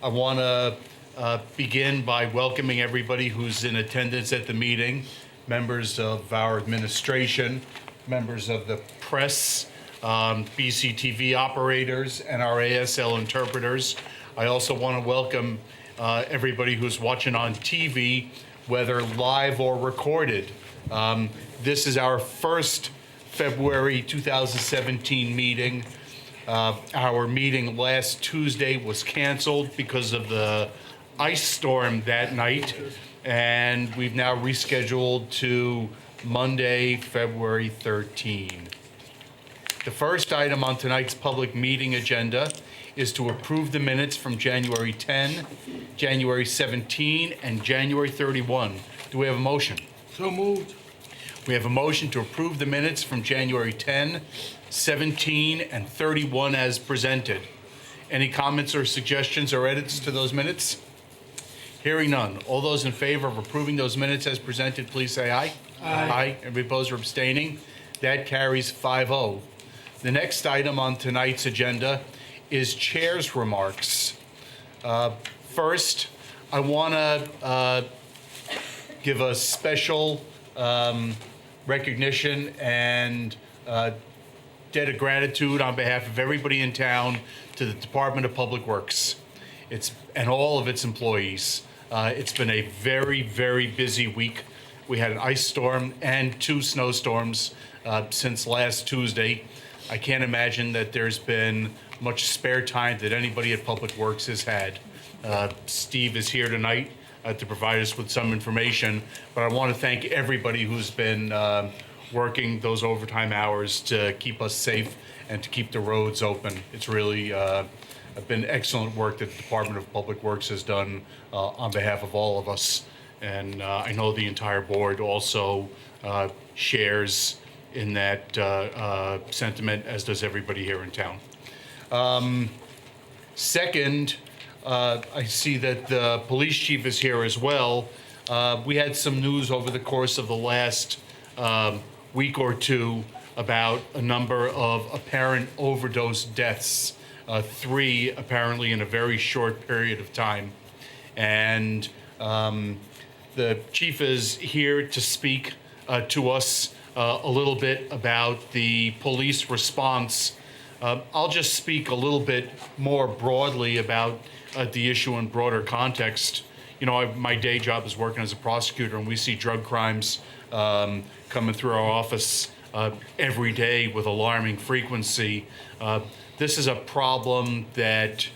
want to begin by welcoming everybody who's in attendance at the meeting, members of our administration, members of the press, BCTV operators, and our ASL interpreters. I also want to welcome everybody who's watching on TV, whether live or recorded. This is our first February 2017 meeting. Our meeting last Tuesday was canceled because of the ice storm that night, and we've now rescheduled to Monday, February 13. The first item on tonight's public meeting agenda is to approve the minutes from January 10, January 17, and January 31. Do we have a motion? So moved. We have a motion to approve the minutes from January 10, 17, and 31 as presented. Any comments or suggestions or edits to those minutes? Hearing none. All those in favor of approving those minutes as presented, please say aye. Aye. Anybody opposed or abstaining? That carries 5-0. The next item on tonight's agenda is chair's remarks. First, I want to give a special recognition and debt of gratitude on behalf of everybody in town to the Department of Public Works and all of its employees. It's been a very, very busy week. We had an ice storm and 2 snowstorms since last Tuesday. I can't imagine that there's been much spare time that anybody at Public Works has had. Steve is here tonight to provide us with some information, but I want to thank everybody who's been working those overtime hours to keep us safe and to keep the roads open. It's really been excellent work that the Department of Public Works has done on behalf of all of us. And I know the entire board also shares in that sentiment, as does everybody here in town. Second, I see that the police chief is here as well. We had some news over the course of the last week or two about a number of apparent overdose deaths, 3 apparently in a very short period of time. And the chief is here to speak to us a little bit about the police response. I'll just speak a little bit more broadly about the issue in broader context. You know, my day job is working as a prosecutor, and we see drug crimes coming through our office every day with alarming frequency. This is a problem that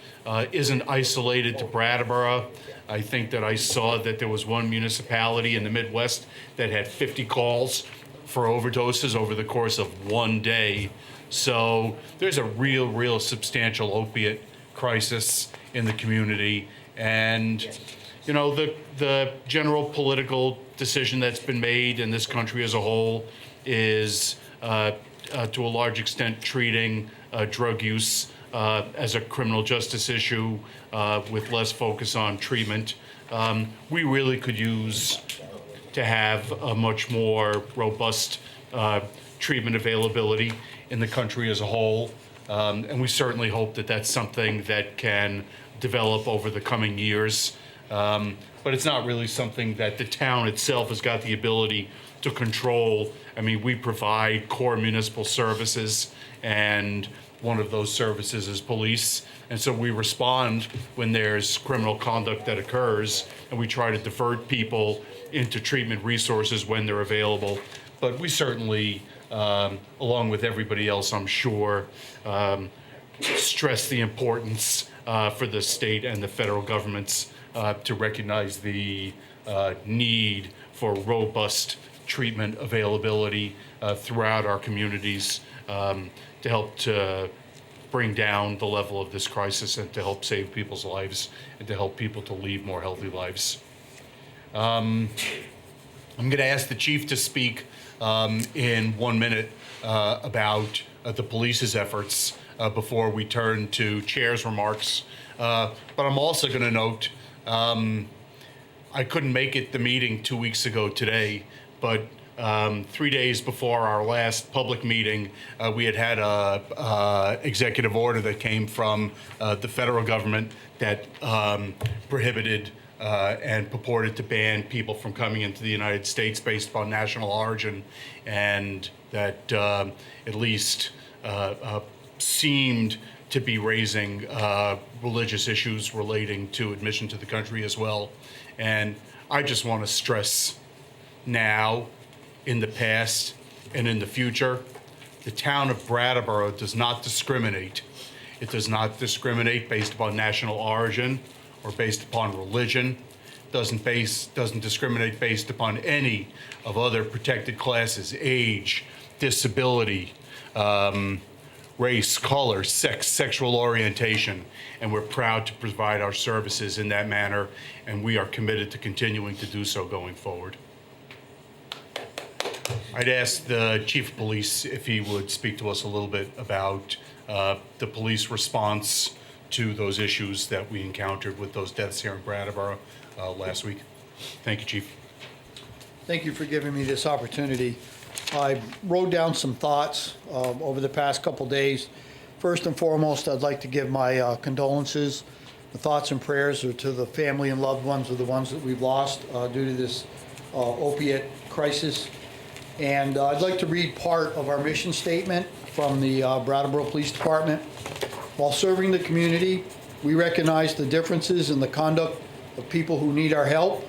isn't isolated to Brattleboro. I think that I saw that there was one municipality in the Midwest that had 50 calls for overdoses over the course of one day. So there's a real substantial opiate crisis in the community. And, you know, the general political decision that's been made in this country as a whole is, to a large extent, treating drug use as a criminal justice issue with less focus on treatment. We really could use to have a much more robust treatment availability in the country as a whole. And we certainly hope that that's something that can develop over the coming years. But it's not really something that the town itself has got the ability to control. I mean, we provide core municipal services, and one of those services is police. And so we respond when there's criminal conduct that occurs, and we try to divert people into treatment resources when they're available. But we certainly, along with everybody else, I'm sure, stress the importance for the state and the federal governments to recognize the need for robust treatment availability throughout our communities to help to bring down the level of this crisis and to help save people's lives and to help people to lead more healthy lives. I'm going to ask the chief to speak in 1 minute about the police's efforts before we turn to chair's remarks. But I'm also going to note I couldn't make it the meeting 2 weeks ago today, but 3 days before our last public meeting, we had a executive order that came from the federal government that prohibited and purported to ban people from coming into the United States based upon national origin, and that at least seemed to be raising religious issues relating to admission to the country as well. And I just want to stress now, in the past, and in the future, the town of Brattleboro does not discriminate. It does not discriminate based upon national origin or based upon religion. Doesn't discriminate based upon any of other protected classes: age, disability, race, color, sex, sexual orientation, and we're proud to provide our services in that manner, and we are committed to continuing to do so going forward. I'd ask the Chief of Police if he would speak to us a little bit about the police response to those issues that we encountered with those deaths here in Brattleboro last week. Thank you, Chief. Thank you for giving me this opportunity. I wrote down some thoughts over the past couple days. First and foremost, I'd like to give my condolences. The thoughts and prayers are to the family and loved ones of the ones that we've lost due to this opiate crisis. And I'd like to read part of our mission statement from the Brattleboro Police Department. While serving the community, we recognize the differences in the conduct of people who need our help,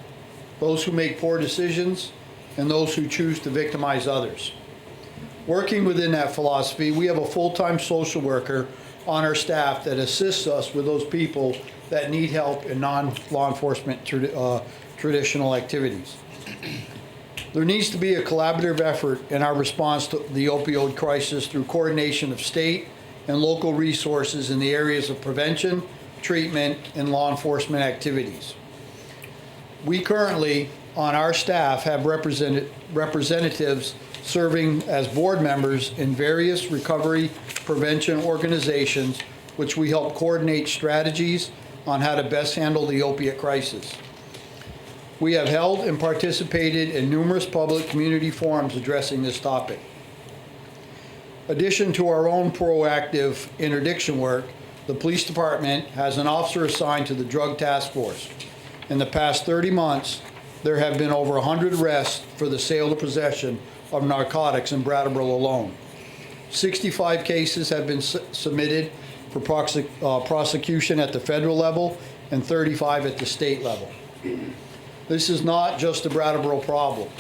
those who make poor decisions, and those who choose to victimize others. Working within that philosophy, we have a full-time social worker on our staff that assists us with those people that need help in non-law enforcement traditional activities. There needs to be a collaborative effort in our response to the opioid crisis through coordination of state and local resources in the areas of prevention, treatment, and law enforcement activities. We currently, on our staff, have representatives serving as board members in various recovery prevention organizations, which we help coordinate strategies on how to best handle the opiate crisis. We have held and participated in numerous public community forums addressing this topic. Addition to our own proactive interdiction work, the police department has an officer assigned to the Drug Task Force. In the past 30 months, there have been over 100 arrests for the sale or possession of narcotics in Brattleboro alone. 65 cases have been submitted for prosecution at the federal level and 35 at the state level. This is not just a Brattleboro problem.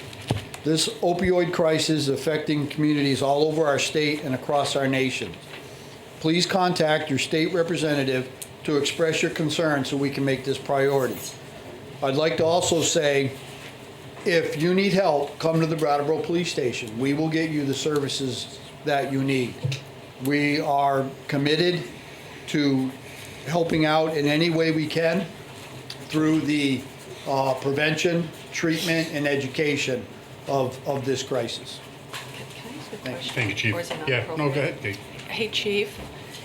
This opioid crisis is affecting communities all over our state and across our nation. Please contact your state representative to express your concern so we can make this priority. I'd like to also say, if you need help, come to the Brattleboro Police Station. We will get you the services that you need. We are committed to helping out in any way we can through the prevention, treatment, and education of this crisis. Can I ask a question? Thank you, Chief. Or is it not Yeah, no, appropriate? go ahead, Dave. Hey, Chief,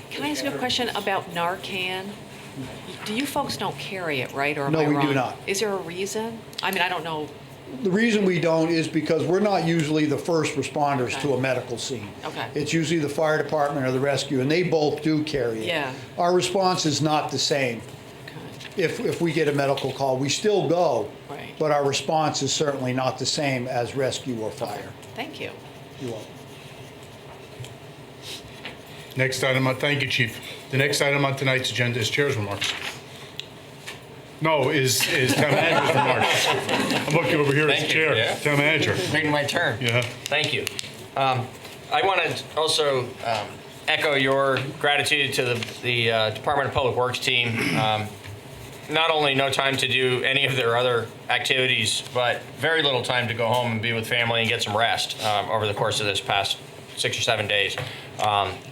can I ask a question about Narcan? Do you folks don't carry it, right, or am I No, wrong? we do not. Is there a reason? I mean, I don't know. The reason we don't is because we're not usually the first responders Okay. to a medical scene. Okay. It's usually the fire department or the rescue, and they both do carry it. Yeah. Our response is not the same. Okay. If we get a medical call, we still go, Right. but our response is certainly not the same as rescue or fire. Thank you. You're welcome. Next item, thank you, Chief. The next item on tonight's agenda is Chair's remarks. No, is Town Manager's remarks. I'm looking over here as Thank you, Chair. yeah. Town Manager. Waiting my turn. Yeah. Thank you. I want to also echo your gratitude to the Department of Public Works team. Not only no time to do any of their other activities, but very little time to go home and be with family and get some rest over the course of this past 6 or 7 days.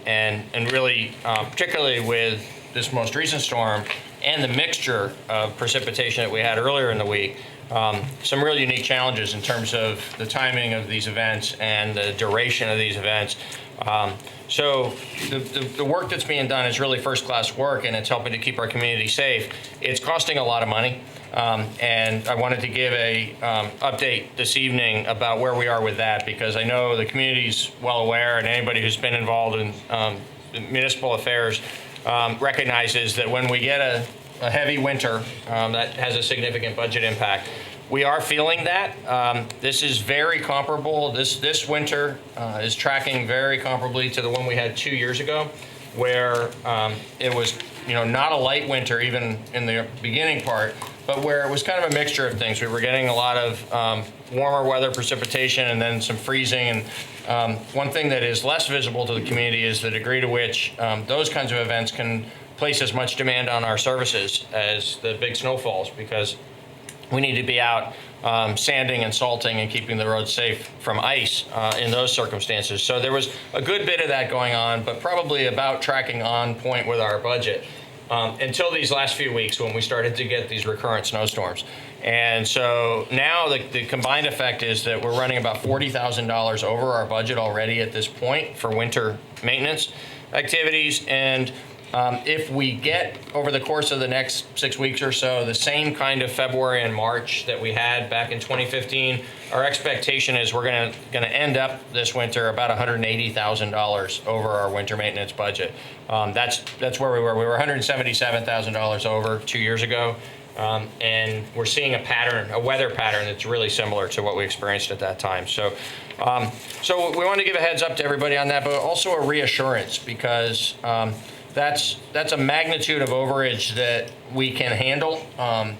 And really, particularly with this most recent storm and the mixture of precipitation that we had earlier in the week, some real unique challenges in terms of the timing of these events and the duration of these events. So the work that's being done is really first-class work, and it's helping to keep our community safe. It's costing a lot of money, And I wanted to give a update this evening about where we are with that, because I know the community's well aware, and anybody who's been involved in municipal affairs recognizes that when we get a heavy winter, that has a significant budget impact. We are feeling that. This is very comparable. This winter is tracking very comparably to the one we had 2 years ago, where it was, not a light winter even in the beginning part, but where it was kind of a mixture of things. We were getting a lot of warmer weather precipitation and then some freezing. And one thing that is less visible to the community is the degree to which those kinds of events can place as much demand on our services as the big snowfalls, because we need to be out sanding and salting and keeping the roads safe from ice in those circumstances. So there was a good bit of that going on, but probably about tracking on point with our budget until these last few weeks when we started to get these recurrent snowstorms. And so now the combined effect is that we're running about $40,000 over our budget already at this point for winter maintenance activities. And if we get, over the course of the next 6 weeks or so, the same kind of February and March that we had back in 2015, our expectation is we're going to end up this winter about $180,000 over our winter maintenance budget. That's where we were. We were $177,000 over 2 years ago, and we're seeing a weather pattern that's really similar to what we experienced at that time. So we want to give a heads up to everybody on that, but also a reassurance, because that's a magnitude of overage that we can handle,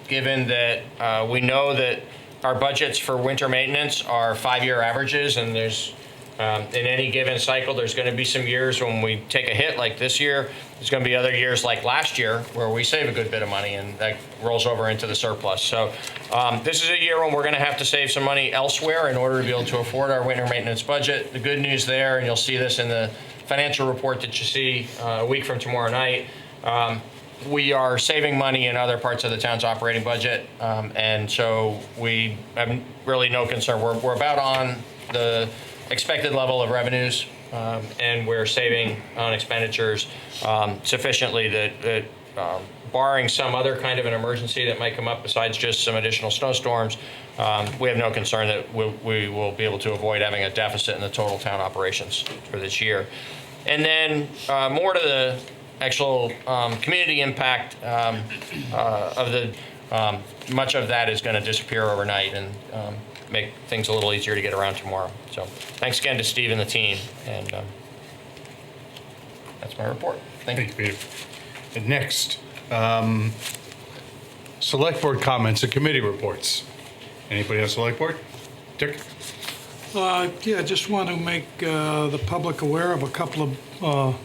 given that we know that our budgets for winter maintenance are 5-year averages, and there's in any given cycle, there's going to be some years when we take a hit like this year. There's going to be other years like last year where we save a good bit of money, and that rolls over into the surplus. So this is a year when we're going to have to save some money elsewhere in order to be able to afford our winter maintenance budget. The good news there, and you'll see this in the financial report that you see a week from tomorrow night, we are saving money in other parts of the town's operating budget, and so we have really no concern. We're about on the expected level of revenues, and we're saving on expenditures sufficiently that barring some other kind of an emergency that might come up besides just some additional snowstorms, we have no concern that we will be able to avoid having a deficit in the total town operations for this year. And then more to the actual community impact of the much of that is going to disappear overnight and make things a little easier to get around tomorrow. So thanks again to Steve and the team, and that's my report. Thank you. Thank you, Peter. And next, select board comments and committee reports. Anybody on select board? Dick? Yeah, just want to make the public aware of a couple of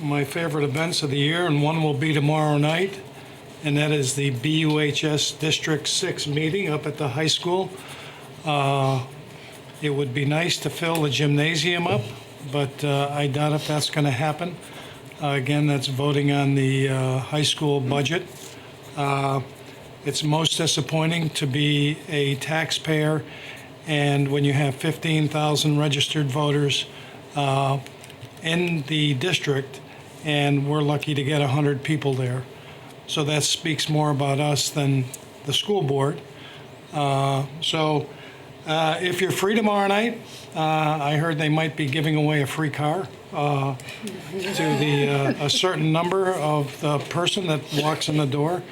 my favorite events of the year, and one will be tomorrow night, and that is the BUHS District 6 meeting up at the high school. It would be nice to fill the gymnasium up, but I doubt if that's going to happen. Again, that's voting on the high school budget. It's most disappointing to be a taxpayer, and when you have 15,000 registered voters in the district, and we're lucky to get 100 people there. So that speaks more about us than the school board. So if you're free tomorrow night, I heard they might be giving away a free car to a certain number of the person that walks in the door.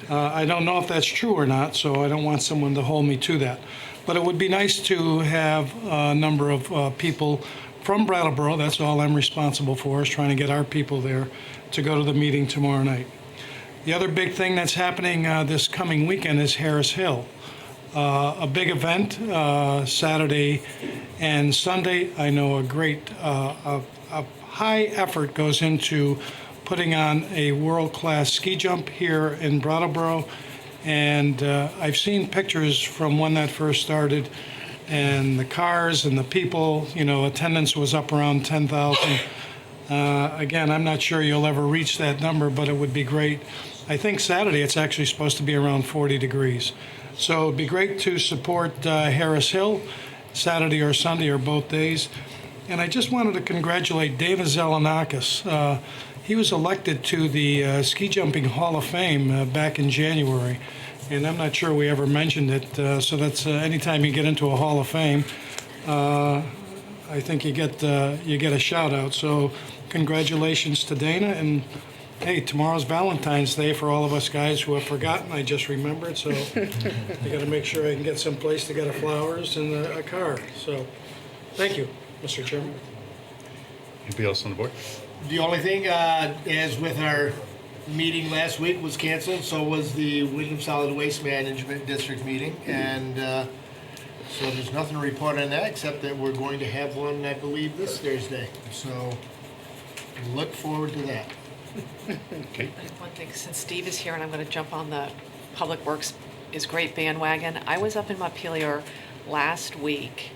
I don't know if that's true or not, so I don't want someone to hold me to that. But it would be nice to have a number of people from Brattleboro. That's all I'm responsible for, is trying to get our people there to go to the meeting tomorrow night. The other big thing that's happening this coming weekend is Harris Hill. A big event Saturday and Sunday. I know a high effort goes into putting on a world-class ski jump here in Brattleboro. And I've seen pictures from when that first started, and the cars and the people, attendance was up around 10,000. Again, I'm not sure you'll ever reach that number, but it would be great. I think Saturday it's actually supposed to be around 40 degrees. So it'd be great to support Harris Hill, Saturday or Sunday or both days. And I just wanted to congratulate Dana Zelenakis. he was elected to the Ski Jumping Hall of Fame back in January, and I'm not sure we ever mentioned it. So that's anytime you get into a Hall of Fame, I think you get a shout out. So congratulations to Dana, and hey, tomorrow's Valentine's Day for all of us guys who have forgotten. I just remembered, so I got to make sure I can get some place to get flowers and a car. So thank you, Mr. Chairman. Anybody else on the board? The only thing is with our meeting last week was canceled, so was the Wyndham Solid Waste Management District meeting. And so there's nothing to report on that, except that we're going to have one, I believe, this Thursday. So look forward to that. Okay. One thing, since Steve is here, and I'm going to jump on the Public Works is great bandwagon. I was up in Montpelier last week.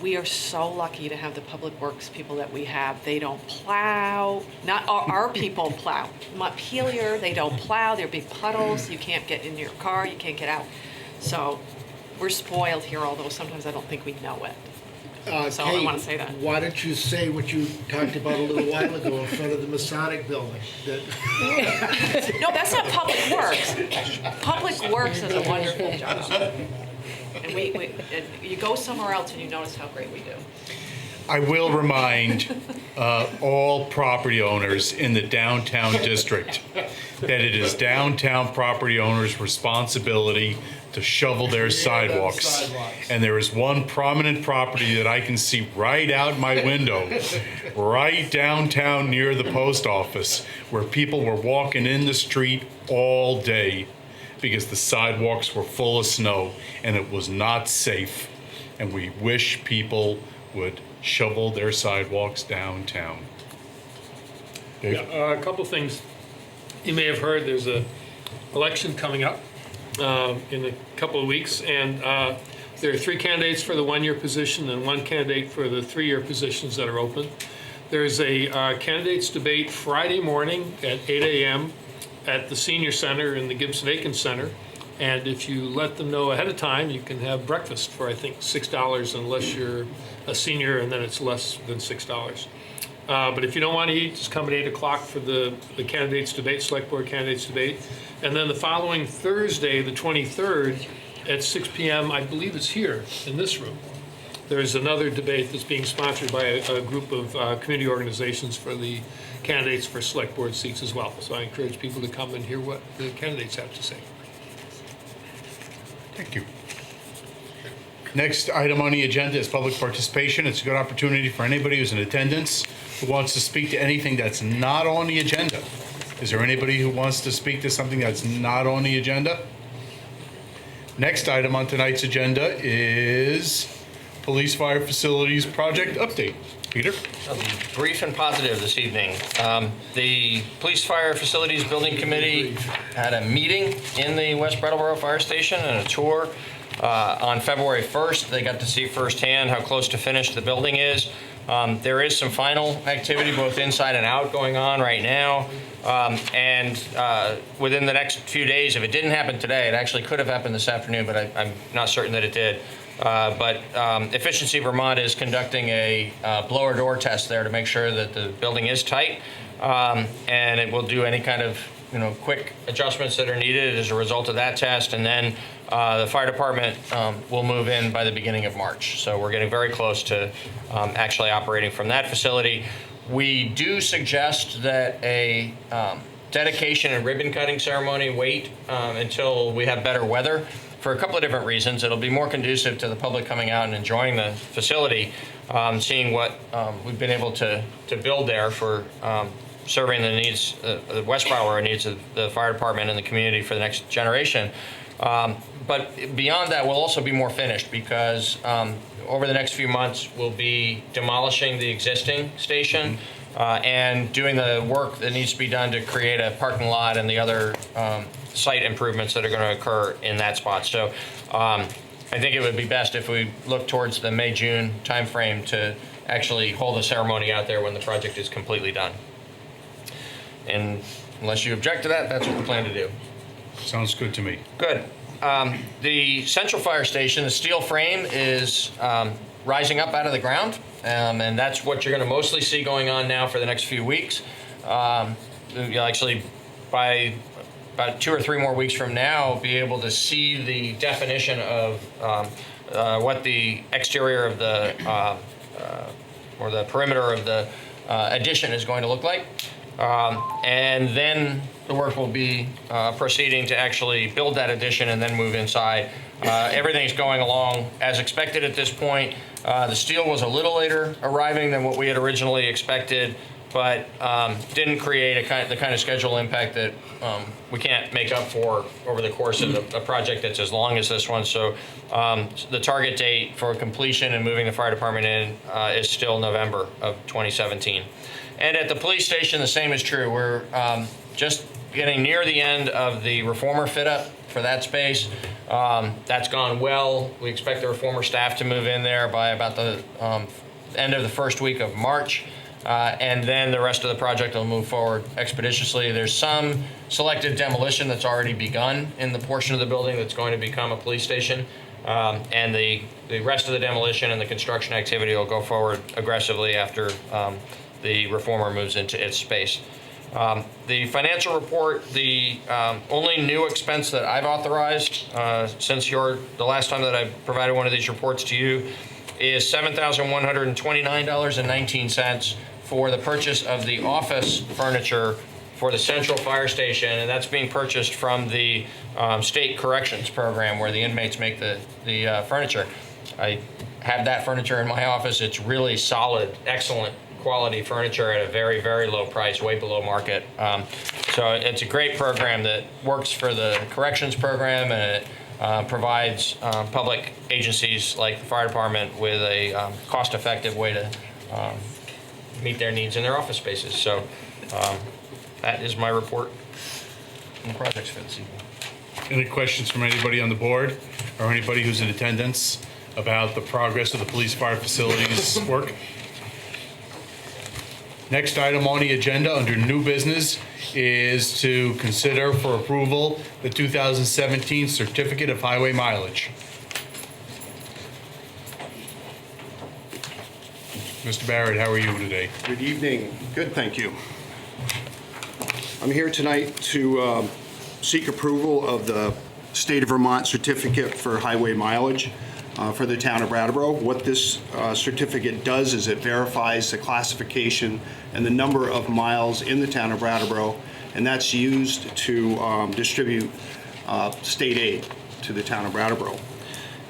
We are so lucky to have the Public Works people that we have. They don't plow. Not our people plow. Montpelier, they don't plow. There are big puddles. You can't get in your car. You can't get out. So we're spoiled here, although sometimes I don't think we know it. So I want to say that. Why don't you say what you talked about a little while ago in front of the Masonic building? No, that's not Public Works. Public Works does a wonderful job. And and you go somewhere else and you notice how great we do. I will remind all property owners in the downtown district that it is downtown property owners' responsibility to shovel their sidewalks. And there is one prominent property that I can see right out my window, right downtown near the post office, where people were walking in the street all day because the sidewalks were full of snow and it was not safe. And we wish people would shovel their sidewalks downtown. Dave? Yeah, a couple things. You may have heard there's a election coming up in a couple of weeks, and there are 3 candidates for the 1-year position and 1 candidate for the 3-year positions that are open. There's a candidates debate Friday morning at 8 a.m. at the Senior Center in the Gibson-Aiken Center. And if you let them know ahead of time, you can have breakfast for, I think, $6 unless you're a senior, and then it's less than $6. But if you don't want to eat, just come at 8 o'clock for the candidates debate, select board candidates debate. And then the following Thursday, the 23rd, at 6 p.m., I believe it's here in this room, there's another debate that's being sponsored by a group of community organizations for the candidates for select board seats as well. So I encourage people to come and hear what the candidates have to say. Thank you. Next item on the agenda is public participation. It's a good opportunity for anybody who's in attendance who wants to speak to anything that's not on the agenda. Is there anybody who wants to speak to something that's not on the agenda? Next item on tonight's agenda is Police Fire Facilities Project Update. Peter? I'll be brief and positive this evening. The Police Fire Facilities Building Committee had a meeting in the West Brattleboro Fire Station and a tour on February 1st. They got to see firsthand how close to finished the building is. There is some final activity both inside and out going on right now. And within the next few days, if it didn't happen today, it actually could have happened this afternoon, but I'm not certain that it did. But Efficiency Vermont is conducting a blower door test there to make sure that the building is tight, and it will do any kind of quick adjustments that are needed as a result of that test. And then the fire department will move in by the beginning of March. So we're getting very close to actually operating from that facility. We do suggest that a dedication and ribbon cutting ceremony wait until we have better weather. For a couple of different reasons. It'll be more conducive to the public coming out and enjoying the facility, seeing what we've been able to build there for serving the needs, the West Brattleboro needs of the fire department and the community for the next generation. But beyond that, we'll also be more finished because over the next few months, we'll be demolishing the existing station and doing the work that needs to be done to create a parking lot and the other site improvements that are going to occur in that spot. So I think it would be best if we look towards the May-June timeframe to actually hold a ceremony out there when the project is completely done. And unless you object to that, that's what we plan to do. Sounds good to me. Good. The central fire station, the steel frame is rising up out of the ground, and that's what you're going to mostly see going on now for the next few weeks. you'll actually, by about 2 or 3 more weeks from now, be able to see the definition of what the exterior of the or the perimeter of the addition is going to look like. And then the work will be proceeding to actually build that addition and then move inside. Everything's going along as expected at this point. The steel was a little later arriving than what we had originally expected, but didn't create the kind of schedule impact that we can't make up for over the course of a project that's as long as this one. So the target date for completion and moving the fire department in is still November of 2017. And at the police station, the same is true. We're just getting near the end of the reformer fit up for that space. That's gone well. We expect the reformer staff to move in there by about the end of the first week of March. And then the rest of the project will move forward expeditiously. There's some selective demolition that's already begun in the portion of the building that's going to become a police station. And the rest of the demolition and the construction activity will go forward aggressively after the reformer moves into its space. The financial report, the only new expense that I've authorized since the last time that I provided one of these reports to you is $7,129.19 for the purchase of the office furniture for the central fire station, and that's being purchased from the state corrections program where the inmates make the furniture. I have that furniture in my office. It's really solid, excellent quality furniture at a very, very low price, way below market. So it's a great program that works for the corrections program, and it provides public agencies like the fire department with a cost-effective way to meet their needs in their office spaces. So that is my report on the projects for this evening. Any questions from anybody on the board or anybody who's in attendance about the progress of the police fire facilities work? Next item on the agenda under new business is to consider for approval the 2017 Certificate of Highway Mileage. Mr. Barrett, how are you today? Good evening. Good, thank you. I'm here tonight to seek approval of the State of Vermont Certificate for Highway Mileage for the town of Brattleboro. What this certificate does is it verifies the classification and the number of miles in the town of Brattleboro, and that's used to distribute state aid to the town of Brattleboro.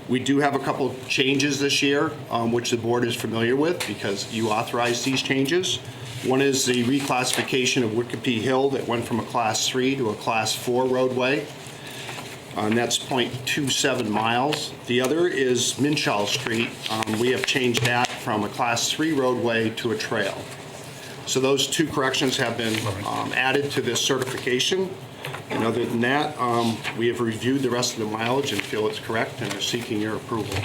We do have a couple of changes this year, which the board is familiar with because you authorized these changes. One is the reclassification of Wickapee Hill that went from a Class 3 to a Class 4 roadway. And that's 0.27 miles. The other is Minshall Street. We have changed that from a Class 3 roadway to a trail. So those two corrections have been added to this certification. And other than that, we have reviewed the rest of the mileage and feel it's correct and are seeking your approval.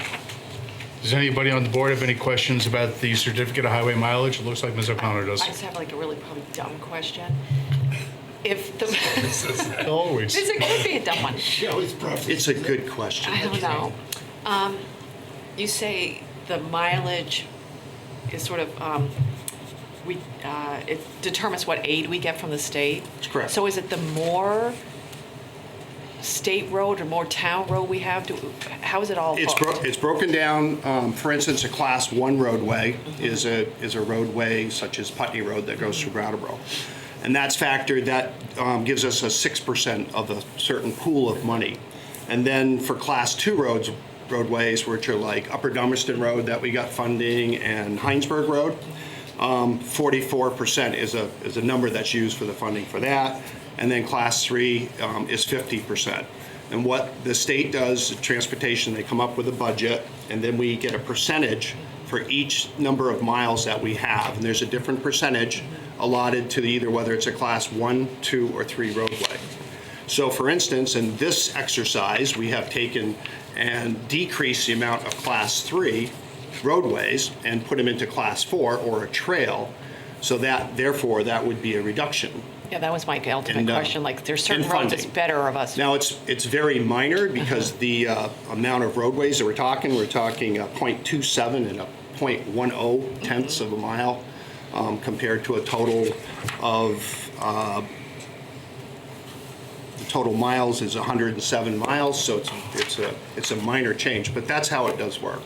Does anybody on the board have any questions about the Certificate of Highway Mileage? It looks like Ms. O'Connor does. I just have like a really probably dumb question. If the, Always. it could be a dumb one. It's a good question. I don't know. You say the mileage is sort of, it determines what aid we get from the state? That's correct. So is it the more state road or more town road we have? How is it all hooked? It's broken down. For instance, a Class 1 roadway is a roadway such as Putney Road that goes through Brattleboro. And that's factored, that gives us a 6% of a certain pool of money. And then for Class 2 roadways, which are like Upper Dummerston Road that we got funding and Heinsberg Road, 44% is a number that's used for the funding for that. And then Class 3 is 50%. And what the state does, transportation, they come up with a budget, and then we get a percentage for each number of miles that we have. And there's a different percentage allotted to either whether it's a Class 1, 2, or 3 roadway. So for instance, in this exercise, we have taken and decreased the amount of Class 3 roadways and put them into Class 4 or a trail. So that, therefore, that would be a reduction. Yeah, that was my ultimate question. Like, there's certain in roads it's funding. better of us. Now, it's very minor because the amount of roadways that we're talking 0.27 and a 0.10 tenths of a mile. compared to a total of, the total miles is 107 miles, so it's a minor change, but that's how it does work.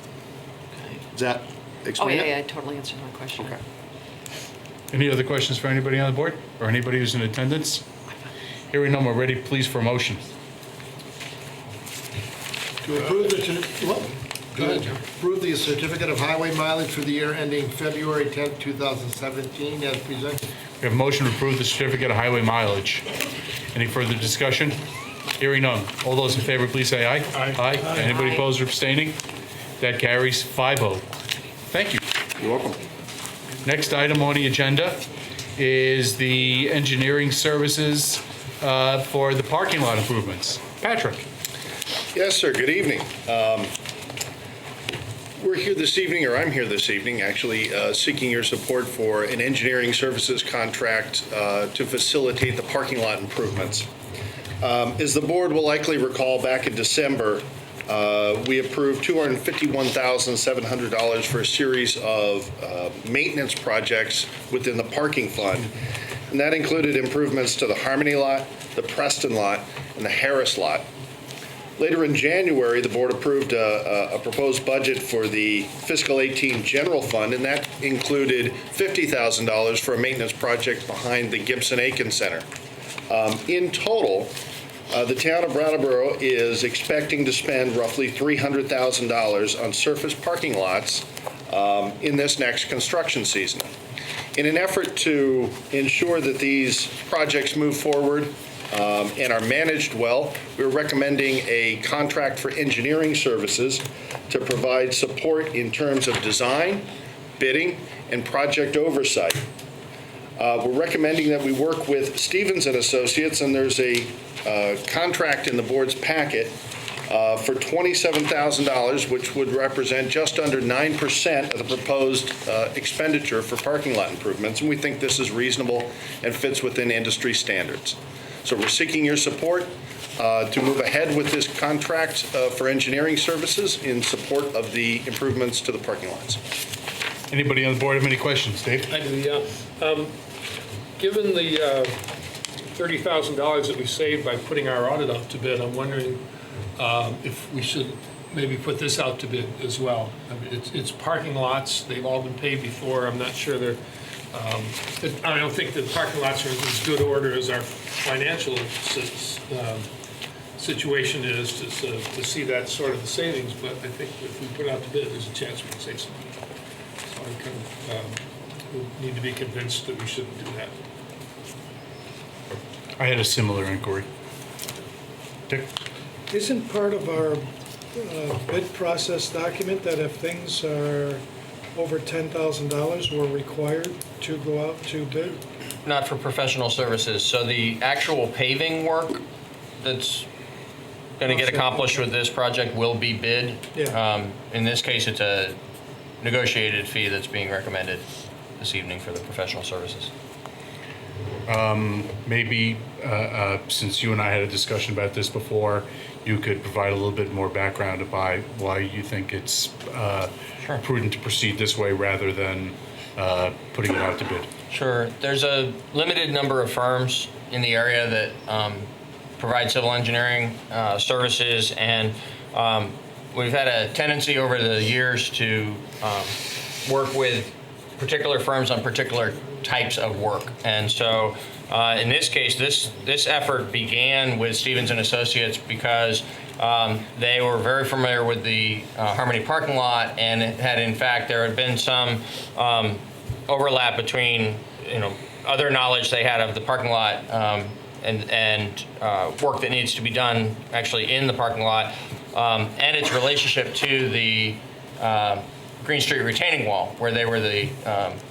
Does that Oh, explain it? yeah, totally answered my question. Okay. Any other questions for anybody on the board or anybody who's in attendance? Hearing none, we're ready, please, for a motion. To approve approve the certificate of highway mileage for the year ending February 10th, 2017 as presented. We have a motion to approve the certificate of highway mileage. Any further discussion? Hearing none. All those in favor, please say aye. Aye. Anybody Aye. opposed or abstaining? That carries 5-0. Thank you. You're welcome. Next item on the agenda is the engineering services for the parking lot improvements. Patrick. Yes, sir. Good evening. We're here this evening, or I'm here this evening, actually, seeking your support for an engineering services contract to facilitate the parking lot improvements. As the board will likely recall, back in December, we approved $251,700 for a series of maintenance projects within the parking fund. And that included improvements to the Harmony lot, the Preston lot, and the Harris lot. Later in January, the board approved a proposed budget for the fiscal 18 general fund, and that included $50,000 for a maintenance project behind the Gibson-Aiken Center. In total, the town of Brattleboro is expecting to spend roughly $300,000 on surface parking lots in this next construction season. In an effort to ensure that these projects move forward and are managed well, we're recommending a contract for engineering services to provide support in terms of design, bidding, and project oversight. We're recommending that we work with Stevens & Associates, and there's a contract in the board's packet for $27,000, which would represent just under 9% of the proposed expenditure for parking lot improvements, and we think this is reasonable and fits within industry standards. So we're seeking your support to move ahead with this contract for engineering services in support of the improvements to the parking lots. Anybody on the board have any questions? Dave? I do, yeah. Given the $30,000 that we saved by putting our audit out to bid, I'm wondering if we should maybe put this out to bid as well. I mean, it's parking lots. They've all been paid before. I'm not sure they're, I don't think the parking lots are in as good order as our financial situation is to see that sort of the savings, but I think if we put it out to bid, there's a chance we can save some money. So I kind of would need to be convinced that we shouldn't do that. I had a similar inquiry. Dick? Isn't part of our bid process document that if things are over $10,000, we're required to go out to bid? Not for professional services. So the actual paving work that's going to get accomplished with this project will be bid. Yeah. In this case, it's a negotiated fee that's being recommended this evening for the professional services. Maybe, since you and I had a discussion about this before, you could provide a little bit more background about why you think it's prudent to proceed this way rather than putting it out to bid. Sure. There's a limited number of firms in the area that provide civil engineering services, and we've had a tendency over the years to work with particular firms on particular types of work. And so in this case, this effort began with Stevens & Associates because they were very familiar with the Harmony parking lot, and it had, in fact, there had been some overlap between, other knowledge they had of the parking lot and work that needs to be done actually in the parking lot, and its relationship to the Green Street retaining wall, where they were the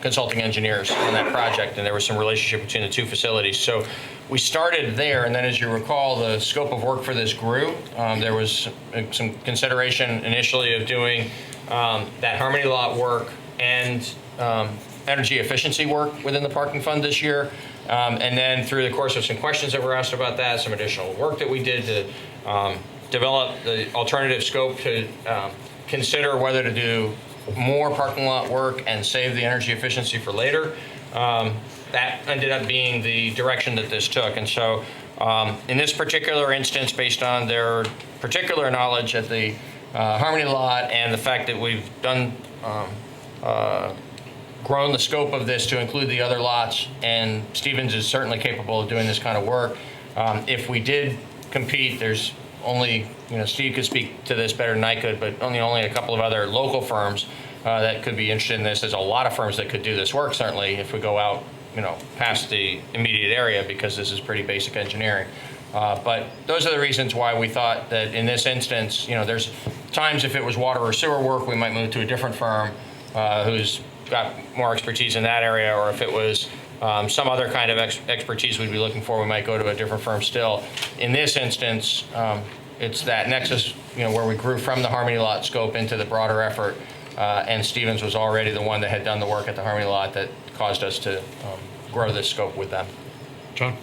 consulting engineers on that project, and there was some relationship between the two facilities. So we started there, and then as you recall, the scope of work for this grew. There was some consideration initially of doing that Harmony lot work and energy efficiency work within the parking fund this year. And then through the course of some questions that were asked about that, some additional work that we did to develop the alternative scope to consider whether to do more parking lot work and save the energy efficiency for later. That ended up being the direction that this took. And so in this particular instance, based on their particular knowledge at the Harmony lot and the fact that we've done grown the scope of this to include the other lots, and Stevens is certainly capable of doing this kind of work. If we did compete, there's only, Steve could speak to this better than I could, but only a couple of other local firms that could be interested in this. There's a lot of firms that could do this work, certainly, if we go out, past the immediate area, because this is pretty basic engineering. But those are the reasons why we thought that in this instance, there's times if it was water or sewer work, we might move to a different firm who's got more expertise in that area, or if it was some other kind of expertise we'd be looking for, we might go to a different firm still. In this instance, it's that nexus, where we grew from the Harmony lot scope into the broader effort, and Stevens was already the one that had done the work at the Harmony lot that caused us to grow this scope with them. John?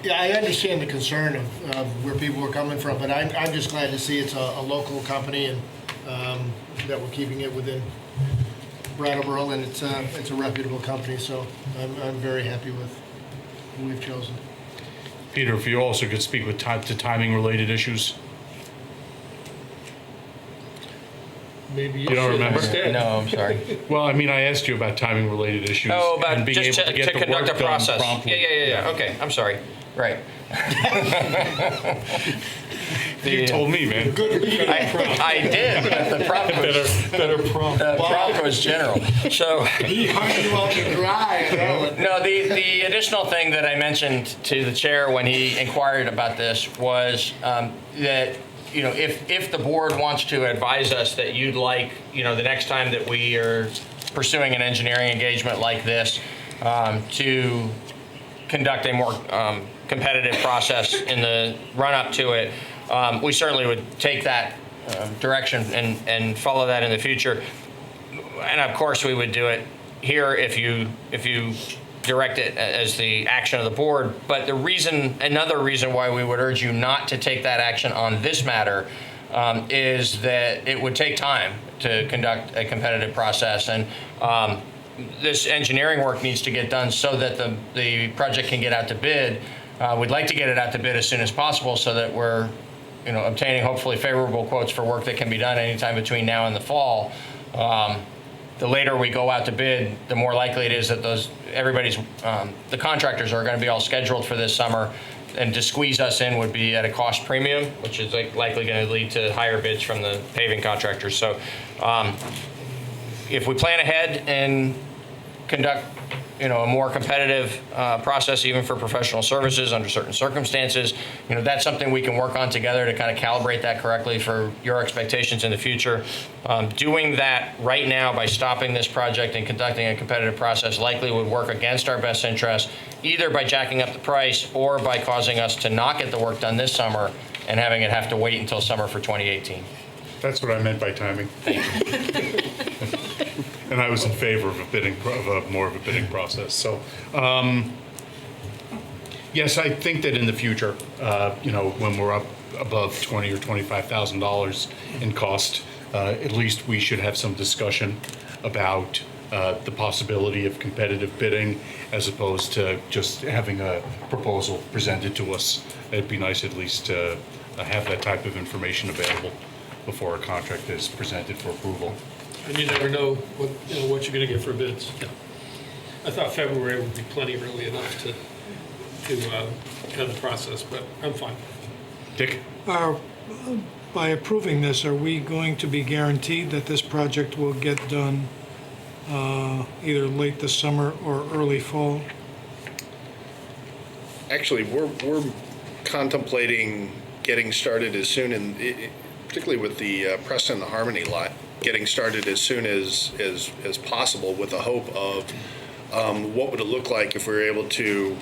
Yeah, I understand the concern of where people are coming from, but I'm just glad to see it's a local company and that we're keeping it within Brattleboro, and it's a reputable company, so I'm very happy with who we've chosen. Peter, if you also could speak with to timing-related issues. Maybe You don't should remember? instead. No, I'm sorry. Well, I mean, I asked you about timing-related issues. Oh, about and being just able to get the conduct work the done process. promptly. Yeah. Okay, I'm sorry. Right. You told me, man. I did, but the prompt was general. So, He hung you out to dry. no, the additional thing that I mentioned to the chair when he inquired about this was that, if the board wants to advise us that you'd like, the next time that we are pursuing an engineering engagement like this, to conduct a more competitive process in the run-up to it, we certainly would take that direction and follow that in the future. And of course, we would do it here if you direct it as the action of the board. But another reason why we would urge you not to take that action on this matter is that it would take time to conduct a competitive process, and this engineering work needs to get done so that the project can get out to bid. We'd like to get it out to bid as soon as possible so that we're obtaining hopefully favorable quotes for work that can be done anytime between now and the fall. The later we go out to bid, the more likely it is that the contractors are going to be all scheduled for this summer, and to squeeze us in would be at a cost premium, which is likely going to lead to higher bids from the paving contractors. So if we plan ahead and conduct a more competitive process, even for professional services under certain circumstances, that's something we can work on together to kind of calibrate that correctly for your expectations in the future. Doing that right now by stopping this project and conducting a competitive process likely would work against our best interest, either by jacking up the price or by causing us to not get the work done this summer and having it have to wait until summer for 2018. That's what I meant by timing. And I was in favor of more of a bidding process. So, yes, I think that in the future, when we're up above $20,000 or $25,000 in cost, at least we should have some discussion about the possibility of competitive bidding as opposed to just having a proposal presented to us. It'd be nice at least to have that type of information available before a contract is presented for approval. And you never know what you're going to get for bids. I thought February would be plenty early enough to end the process, but I'm fine. Dick? By approving this, are we going to be guaranteed that this project will get done either late this summer or early fall? Actually, we're contemplating getting started as soon, particularly with the Preston and the Harmony lot, getting started as soon as possible, with the hope of what would it look like if we were able to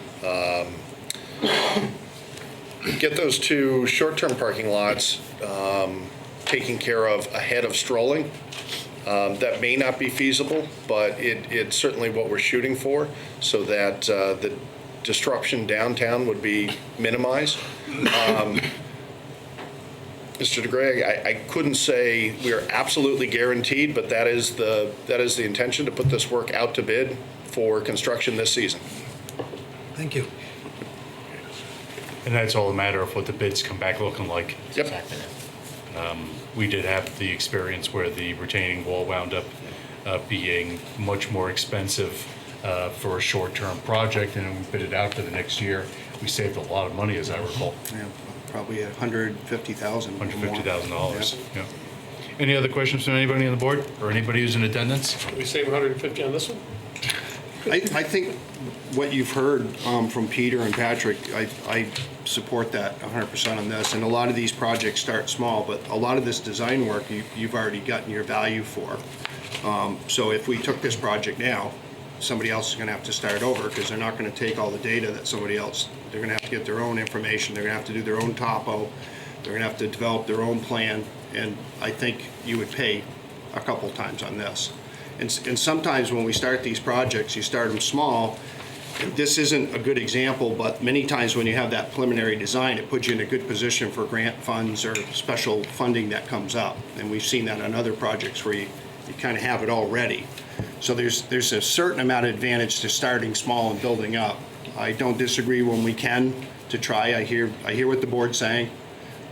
get those two short-term parking lots taken care of ahead of strolling. That may not be feasible, but it's certainly what we're shooting for, so that the disruption downtown would be minimized. Mr. DeGray, I couldn't say we are absolutely guaranteed, but that is the intention, to put this work out to bid for construction this season. Thank you. And that's all a matter of what the bids come back looking like. Yep. We did have the experience where the retaining wall wound up being much more expensive for a short-term project, and we bid it out for the next year. We saved a lot of money, as I recall, Yeah, probably $150,000. $150,000. Yeah. Any other questions from anybody on the board or anybody who's in attendance? We save 150 on this one? I think what you've heard from Peter and Patrick, I support that 100% on this. And a lot of these projects start small, but a lot of this design work you've already gotten your value for. So if we took this project now, somebody else is going to have to start over, because they're not going to take all the data that somebody else, they're going to have to get their own information, they're going to have to do their own topo, they're going to have to develop their own plan, and I think you would pay a couple times on this. And sometimes when we start these projects, you start them small. This isn't a good example, but many times when you have that preliminary design, it puts you in a good position for grant funds or special funding that comes up. And we've seen that on other projects where you kind of have it all ready. So there's a certain amount of advantage to starting small and building up. I don't disagree when we can to try. I hear what the board's saying,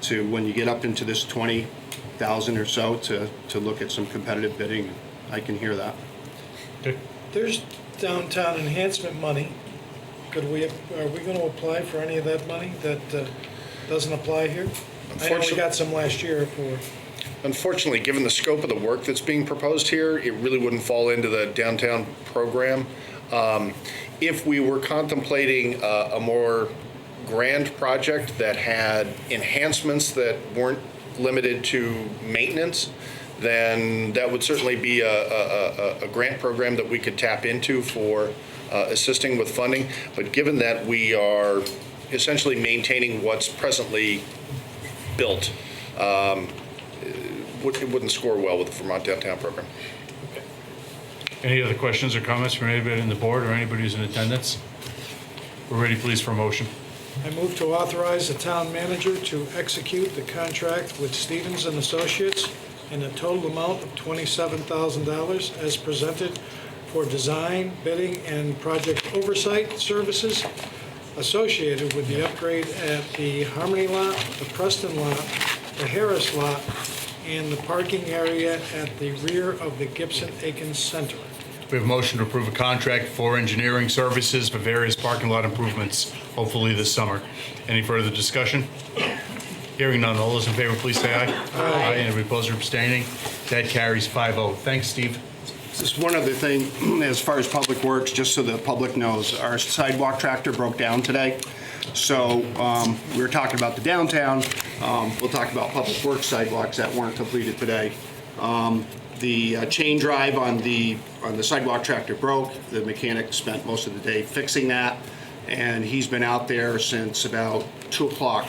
to when you get up into this 20,000 or so to look at some competitive bidding. I can hear that. Okay. There's downtown enhancement money. Are we going to apply for any of that money that doesn't apply here? I know we got some last year for. Unfortunately, given the scope of the work that's being proposed here, it really wouldn't fall into the downtown program. If we were contemplating a more grand project that had enhancements that weren't limited to maintenance, then that would certainly be a grant program that we could tap into for assisting with funding. But given that we are essentially maintaining what's presently built, it wouldn't score well with the Vermont Downtown Program. Any other questions or comments from anybody on the board or anybody who's in attendance? We're ready, please, for a motion. I move to authorize the town manager to execute the contract with Stevens and Associates in a total amount of $27,000 as presented for design, bidding, and project oversight services associated with the upgrade at the Harmony Lot, the Preston Lot, the Harris Lot, and the parking area at the rear of the Gibson-Aiken Center. We have a motion to approve a contract for engineering services for various parking lot improvements, hopefully this summer. Any further discussion? Hearing none, all those in favor, please say aye. Aye. Anybody opposed or abstaining? That carries 5-0. Thanks, Steve. Just one other thing, as far as Public Works, just so the public knows, our sidewalk tractor broke down today. So we were talking about the downtown. We'll talk about Public Works sidewalks that weren't completed today. The chain drive on the sidewalk tractor broke. The mechanic spent most of the day fixing that, and he's been out there since about 2 o'clock,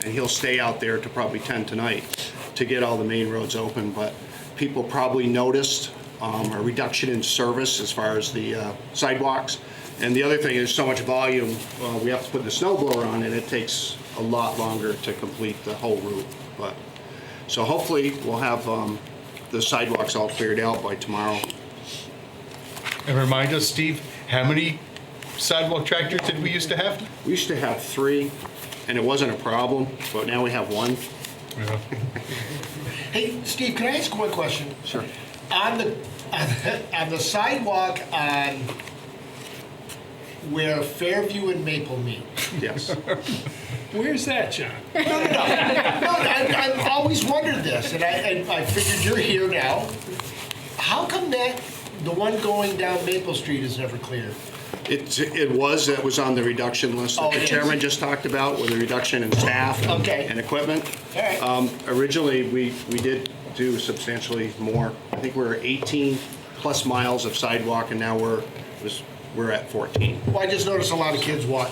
and he'll stay out there to probably 10 tonight to get all the main roads open. But people probably noticed a reduction in service as far as the sidewalks. And the other thing is so much volume, we have to put the snow blower on, and it takes a lot longer to complete the whole route. But so hopefully we'll have the sidewalks all cleared out by tomorrow. And remind us, Steve, how many sidewalk tractors did we used to have? We used to have 3, and it wasn't a problem, but now we have 1. Yeah. Hey, Steve, can I ask one question? Sure. On the sidewalk on where Fairview and Maple meet. Yes. Where's that, John? No, I've always wondered this, and I figured you're here now. How come that the one going down Maple Street is never cleared? It was on the reduction list that the chairman just talked about, with the reduction in staff and equipment. All right. Originally, we did do substantially more. I think we're 18 plus miles of sidewalk, and now we're at 14. Well, I just noticed a lot of kids walk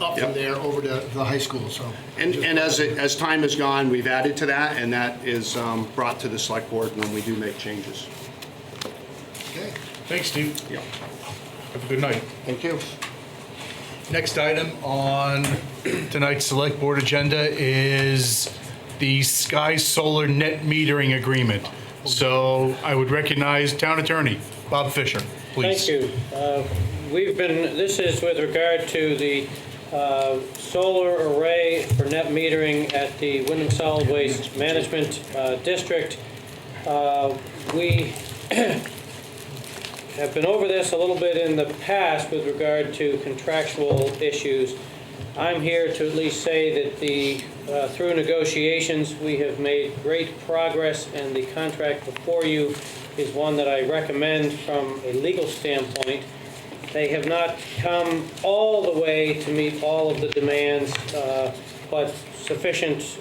up Yep. from there over to the high school, so. And as time has gone, we've added to that, and that is brought to the select board when we do make changes. Okay. Thanks, Steve. Yeah. Have a good night. Thank you. Next item on tonight's select board agenda is the Sky Solar net metering agreement. So I would recognize Town Attorney Bob Fisher, please. Thank you. This is with regard to the solar array for net metering at the Wyndham Solid Waste Management District. We have been over this a little bit in the past with regard to contractual issues. I'm here to at least say that through negotiations, we have made great progress, and the contract before you is one that I recommend from a legal standpoint. They have not come all the way to meet all of the demands, but sufficient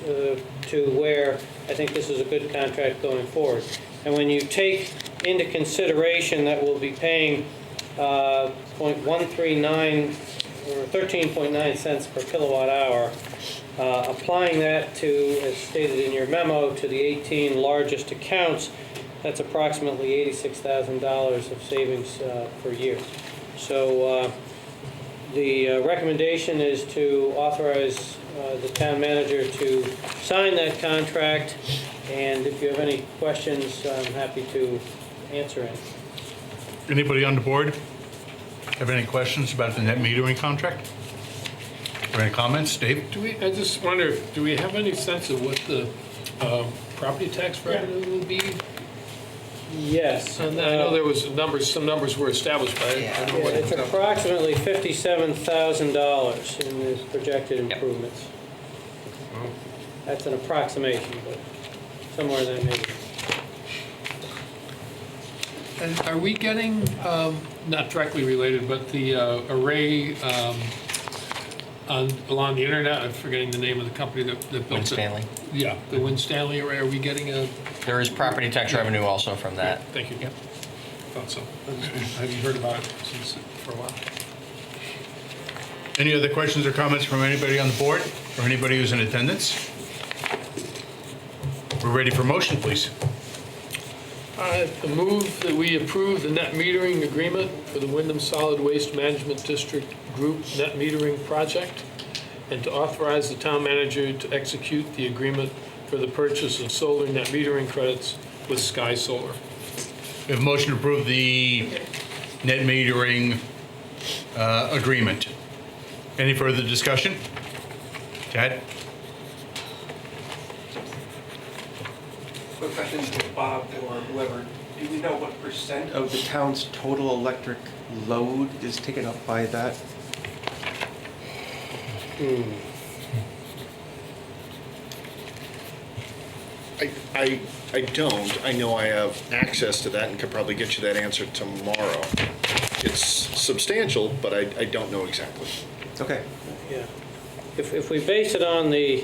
to where I think this is a good contract going forward. And when you take into consideration that we'll be paying 0.139 or 13.9 cents per kilowatt hour, applying that to, as stated in your memo, to the 18 largest accounts, that's approximately $86,000 of savings per year. So the recommendation is to authorize the town manager to sign that contract, and if you have any questions, I'm happy to answer any. Anybody on the board have any questions about the net metering contract? Or any comments? Dave? I just wonder, do we have any sense of what the property tax revenue will be? Yes. And I know there was some numbers were established, but I don't know what It's approximately $57,000 in the projected improvements. That's an approximation, but somewhere in that neighborhood. And are we getting, not directly related, but the array along the internet, I'm forgetting the name of the company that built it. Win Stanley. Yeah, the Win Stanley array, are we getting a? There is property tax revenue also from that. Thank you. Yep. Thought so. I haven't heard about it for a while. Any other questions or comments from anybody on the board or anybody who's in attendance? We're ready for motion, please. I move that we approve the net metering agreement for the Wyndham Solid Waste Management District Group net metering project, and to authorize the town manager to execute the agreement for the purchase of solar net metering credits with Sky Solar. We have a motion to approve the net metering agreement. Any further discussion? Chad? Quick question to Bob or whoever. Do we know what % of the town's total electric load is taken up by that? I don't. I know I have access to that and could probably get you that answer tomorrow. It's substantial, but I don't know exactly. Okay. Yeah. If we base it on the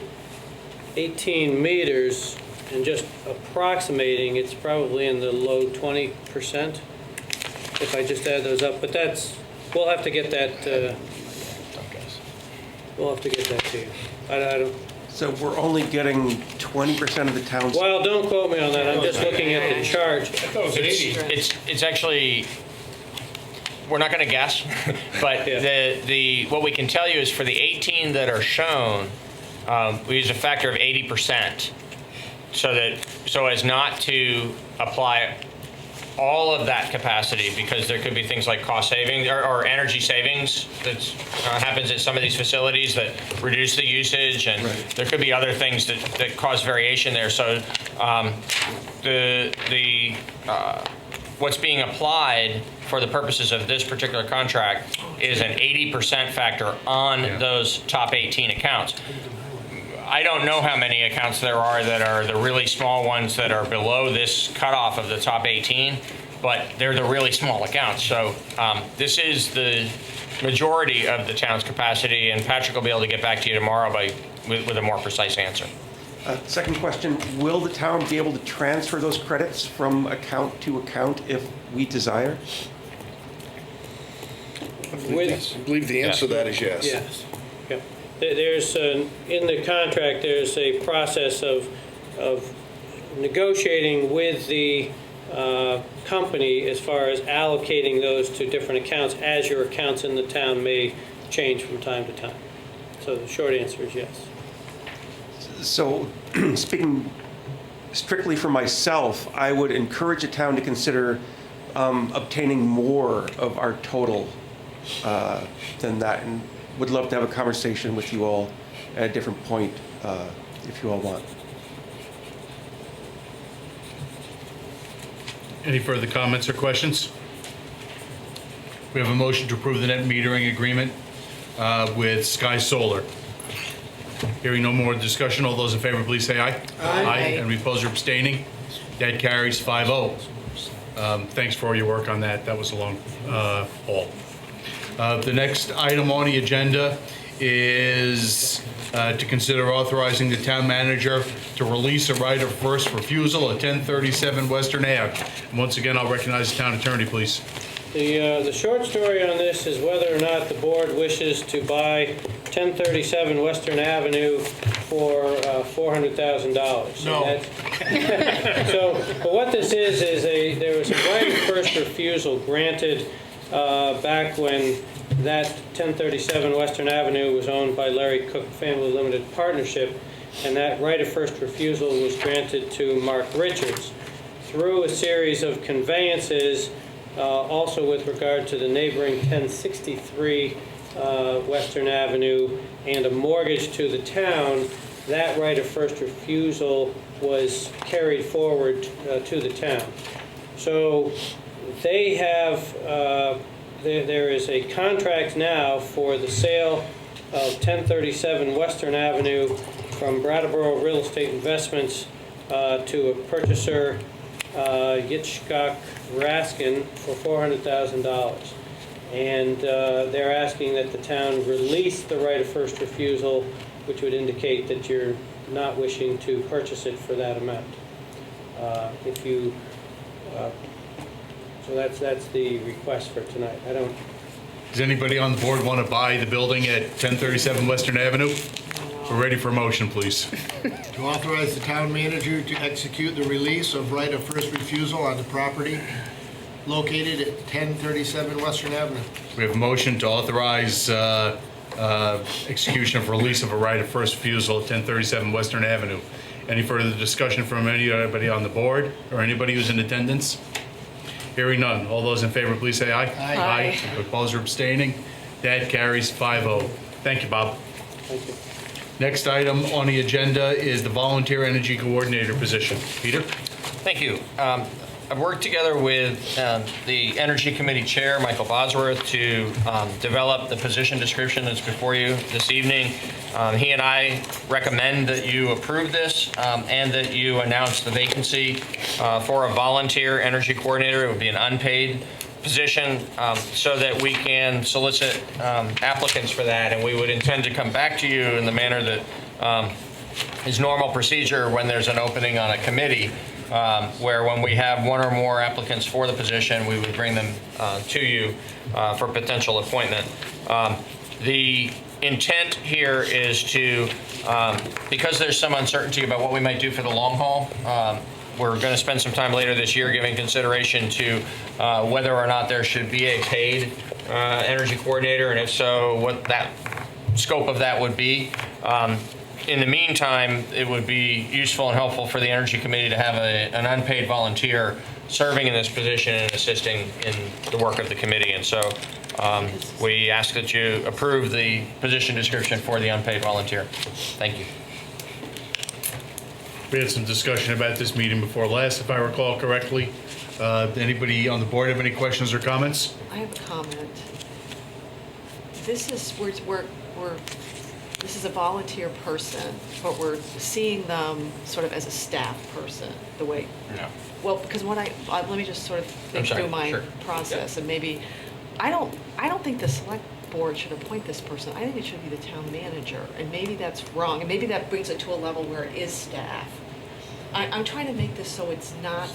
18 meters and just approximating, it's probably in the low 20%, if I just add those up. But we'll have to get that, we'll have to get that to you. I don't. So we're only getting 20% of the town's... Well, don't quote me on that. I'm just looking at the chart. I thought it was 80. It's actually, we're not going to guess, but Yeah. what we can tell you is for the 18 that are shown, we use a factor of 80%, so as not to apply all of that capacity, because there could be things like cost savings or energy savings that happens at some of these facilities that reduce the usage, and there could be other things that cause variation there. So what's being applied for the purposes of this particular contract is an 80% factor on those top 18 accounts. I don't know how many accounts there are that are the really small ones that are below this cutoff of the top 18, but they're the really small accounts. So this is the majority of the town's capacity, and Patrick will be able to get back to you tomorrow with a more precise answer. Second question, will the town be able to transfer those credits from account to account if we desire? I believe the answer to that is yes. Yes. Yep. There's, in the contract, there's a process of negotiating with the company as far as allocating those to different accounts as your accounts in the town may change from time to time. So the short answer is yes. So speaking strictly for myself, I would encourage the town to consider obtaining more of our total than that, and would love to have a conversation with you all at a different point if you all want. Any further comments or questions? We have a motion to approve the net metering agreement with Sky Solar. Hearing no more discussion, all those in favor, please say aye. Aye. And opposed or abstaining? That carries 5-0. Thanks for all your work on that. That was a long haul. The next item on the agenda is to consider authorizing the town manager to release a right of first refusal at 1037 Western Ave. And once again, I'll recognize the town attorney, please. The short story on this is whether or not the board wishes to buy 1037 Western Avenue for $400,000. No. But what this is there was a right of first refusal granted back when that 1037 Western Avenue was owned by Larry Cook Family Limited Partnership, and that right of first refusal was granted to Mark Richards through a series of conveyances. Also with regard to the neighboring 1063 Western Avenue and a mortgage to the town, that right of first refusal was carried forward to the town. So they have, there is a contract now for the sale of 1037 Western Avenue from Brattleboro Real Estate Investments to a purchaser, Yitzchak Raskin, for $400,000. And they're asking that the town release the right of first refusal, which would indicate that you're not wishing to purchase it for that amount. So that's the request for tonight. Does anybody on the board want to buy the building at 1037 Western Avenue? We're ready for a motion, please. To authorize the town manager to execute the release of right of first refusal on the property located at 1037 Western Avenue. We have a motion to authorize execution of release of a right of first refusal at 1037 Western Avenue. Any further discussion from anybody on the board or anybody who's in attendance? Hearing none. All those in favor, please say aye. Aye. Opposed or abstaining? That carries 5-0. Thank you, Bob. Thank you. Next item on the agenda is the Volunteer Energy Coordinator position. Peter? Thank you. I've worked together with the Energy Committee Chair, Michael Bosworth, to develop the position description that's before you this evening. He and I recommend that you approve this and that you announce the vacancy for a volunteer energy coordinator. It would be an unpaid position so that we can solicit applicants for that, and we would intend to come back to you in the manner that is normal procedure when there's an opening on a committee, where when we have one or more applicants for the position, we would bring them to you for potential appointment. The intent here is to, because there's some uncertainty about what we might do for the long haul, we're going to spend some time later this year giving consideration to whether or not there should be a paid energy coordinator, and if so, what that scope of that would be. In the meantime, it would be useful and helpful for the Energy Committee to have an unpaid volunteer serving in this position and assisting in the work of the committee. And so we ask that you approve the position description for the unpaid volunteer. Thank you. We had some discussion about this meeting before last, if I recall correctly. Anybody on the board have any questions or comments? I have a comment. This is, this is a volunteer person, but we're seeing them sort of as a staff person, the way. No. Well, because when let me just sort of think sorry, through my sure. process, and maybe, I don't think the select board should appoint this person. I think it should be the town manager, and maybe that's wrong, and maybe that brings it to a level where it is staff. I'm trying to make this so it's not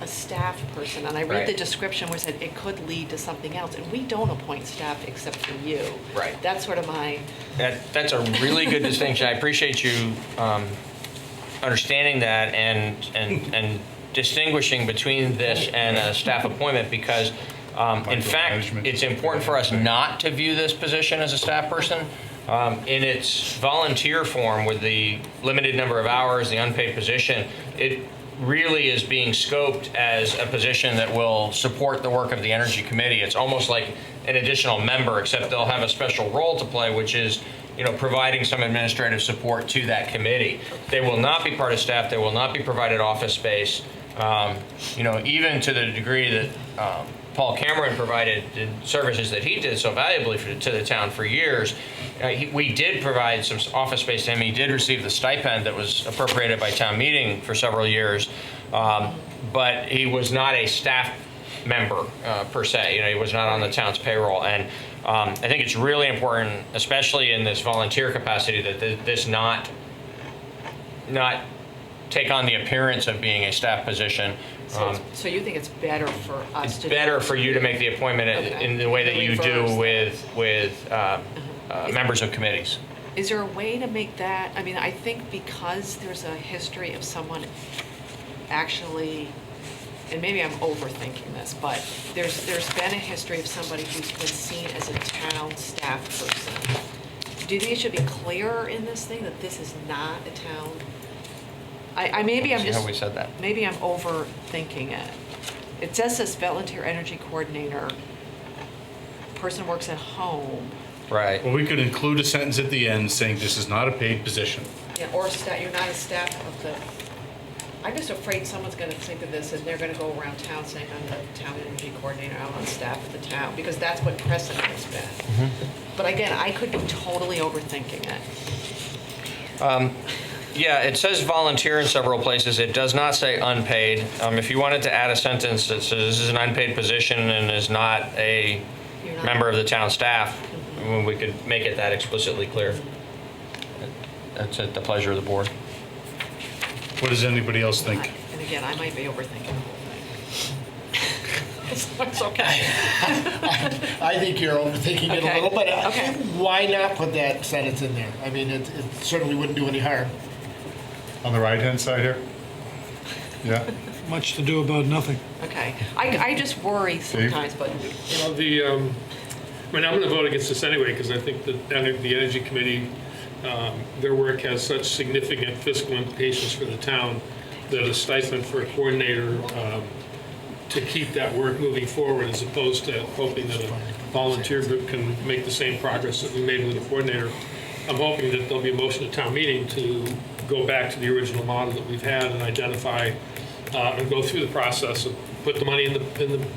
a staff person, and I read the Right. description where it said it could lead to something else, and we don't appoint staff except for you. Right. That's sort of my, That's a really good distinction. I appreciate you understanding that and distinguishing between this and a staff appointment, because in fact, it's important for us not to view this position as a staff person. In its volunteer form with the limited number of hours, the unpaid position, it really is being scoped as a position that will support the work of the Energy Committee. It's almost like an additional member, except they'll have a special role to play, which is, providing some administrative support to that committee. They will not be part of staff. They will not be provided office space. Even to the degree that Paul Cameron provided the services that he did so valuably to the town for years. We did provide some office space to him. He did receive the stipend that was appropriated by town meeting for several years, but he was not a staff member per se. He was not on the town's payroll. And I think it's really important, especially in this volunteer capacity, that this not take on the appearance of being a staff position. So you think it's better for us to? It's better for you to make the appointment in the way that you do with members of committees. Is there a way to make that, I think because there's a history of someone actually, and maybe I'm overthinking this, but there's been a history of somebody who's been seen as a town staff person. Do you think it should be clearer in this thing that this is not a town? Maybe I'm See just. how we said that. Maybe I'm overthinking it. It says this volunteer energy coordinator, person works at home. Right. Well, we could include a sentence at the end saying this is not a paid position. Yeah, or you're not a staff of the, I'm just afraid someone's gonna think of this and they're gonna go around town saying, I'm the town energy coordinator, I'm on staff of the town, because that's what precedent has been. But again, I could be totally overthinking it. Yeah, it says volunteer in several places. It does not say unpaid. If you wanted to add a sentence that says this is an unpaid position and is not a member of the town staff, we could make it that explicitly clear. That's at the pleasure of the board. What does anybody else think? And again, I might be overthinking the whole thing. It's okay. I think you're overthinking it a Okay. little, but Okay. why not put that sentence in there? It certainly wouldn't do any harm. On the right-hand side here? Yeah. Much to do about nothing. Okay, I just worry sometimes, but, I'm going to vote against this anyway, because I think that the Energy Committee, their work has such significant fiscal implications for the town that a stipend for a coordinator to keep that work moving forward, as opposed to hoping that a volunteer group can make the same progress that we made with a coordinator. I'm hoping that there'll be a motion at town meeting to go back to the original model that we've had and identify and go through the process of put the money in the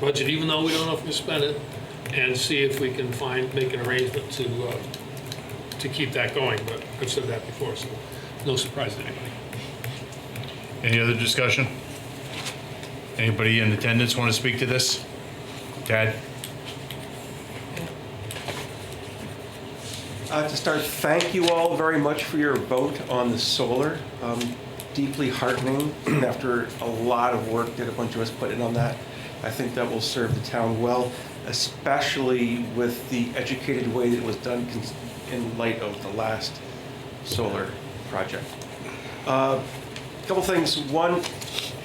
budget, even though we don't know if we spend it, and see if we can make an arrangement to keep that going. But I've said that before, so no surprise to anybody. Any other discussion? Anybody in attendance want to speak to this? Tad? To start, thank you all very much for your vote on the solar. Deeply heartening after a lot of work that a bunch of us put in on that. I think that will serve the town well, especially with the educated way that it was done in light of the last solar project. A couple things. One,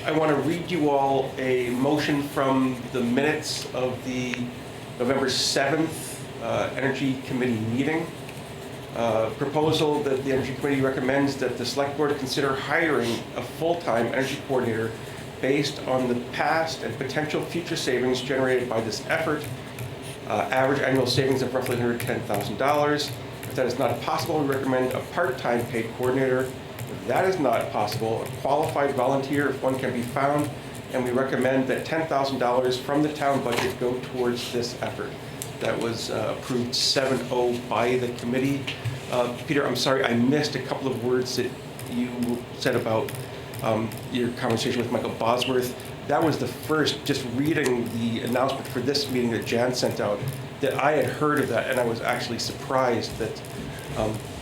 I want to read you all a motion from the minutes of the November 7th Energy Committee meeting. Proposal that the Energy Committee recommends that the Select Board consider hiring a full-time energy coordinator based on the past and potential future savings generated by this effort. Average annual savings of roughly $110,000. If that is not possible, we recommend a part-time paid coordinator. If that is not possible, a qualified volunteer if one can be found, and we recommend that $10,000 from the town budget go towards this effort. That was approved 7-0 by the committee. Peter, I'm sorry, I missed a couple of words that you said about your conversation with Michael Bosworth. That was the first, just reading the announcement for this meeting that Jan sent out, that I had heard of that, and I was actually surprised that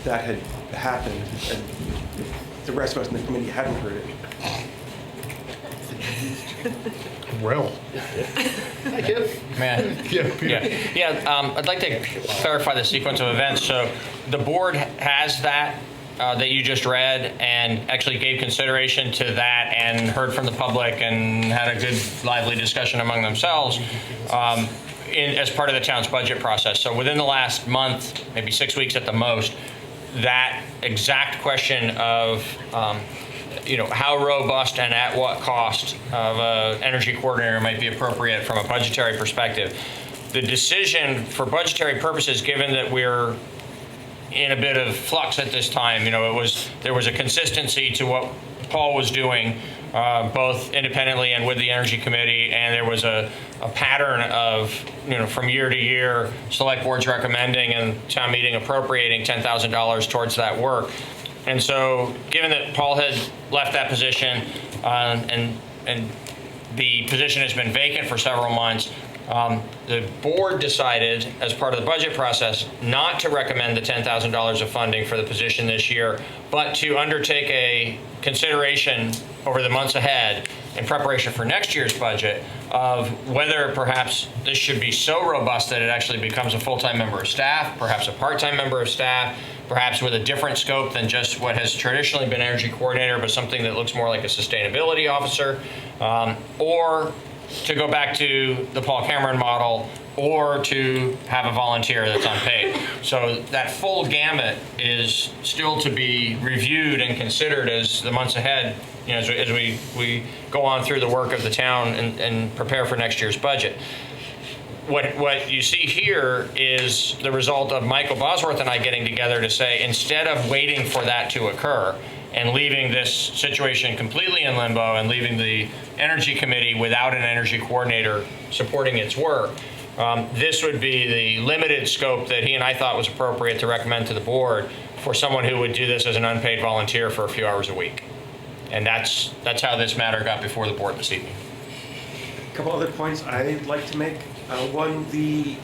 that had happened, and the rest of us in the committee hadn't heard it. Well. Man. Yeah, I'd like to clarify the sequence of events. So the board has that that you just read and actually gave consideration to that and heard from the public and had a good lively discussion among themselves as part of the town's budget process. So within the last month, maybe 6 weeks at the most, that exact question of how robust and at what cost of an energy coordinator might be appropriate from a budgetary perspective. The decision for budgetary purposes, given that we're in a bit of flux at this time, there was a consistency to what Paul was doing, both independently and with the Energy Committee, and there was a pattern of, from year to year, select boards recommending and town meeting appropriating $10,000 towards that work. And so, given that Paul had left that position and the position has been vacant for several months, the board decided, as part of the budget process, not to recommend the $10,000 of funding for the position this year, but to undertake a consideration over the months ahead in preparation for next year's budget of whether perhaps this should be so robust that it actually becomes a full-time member of staff, perhaps a part-time member of staff, perhaps with a different scope than just what has traditionally been energy coordinator, but something that looks more like a sustainability officer, or to go back to the Paul Cameron model, or to have a volunteer that's unpaid. So that full gamut is still to be reviewed and considered as the months ahead, as we go on through the work of the town and prepare for next year's budget. What you see here is the result of Michael Bosworth and I getting together to say, instead of waiting for that to occur and leaving this situation completely in limbo and leaving the Energy Committee without an energy coordinator supporting its work, this would be the limited scope that he and I thought was appropriate to recommend to the board for someone who would do this as an unpaid volunteer for a few hours a week. And that's how this matter got before the board this evening. A couple other points I'd like to make. One, the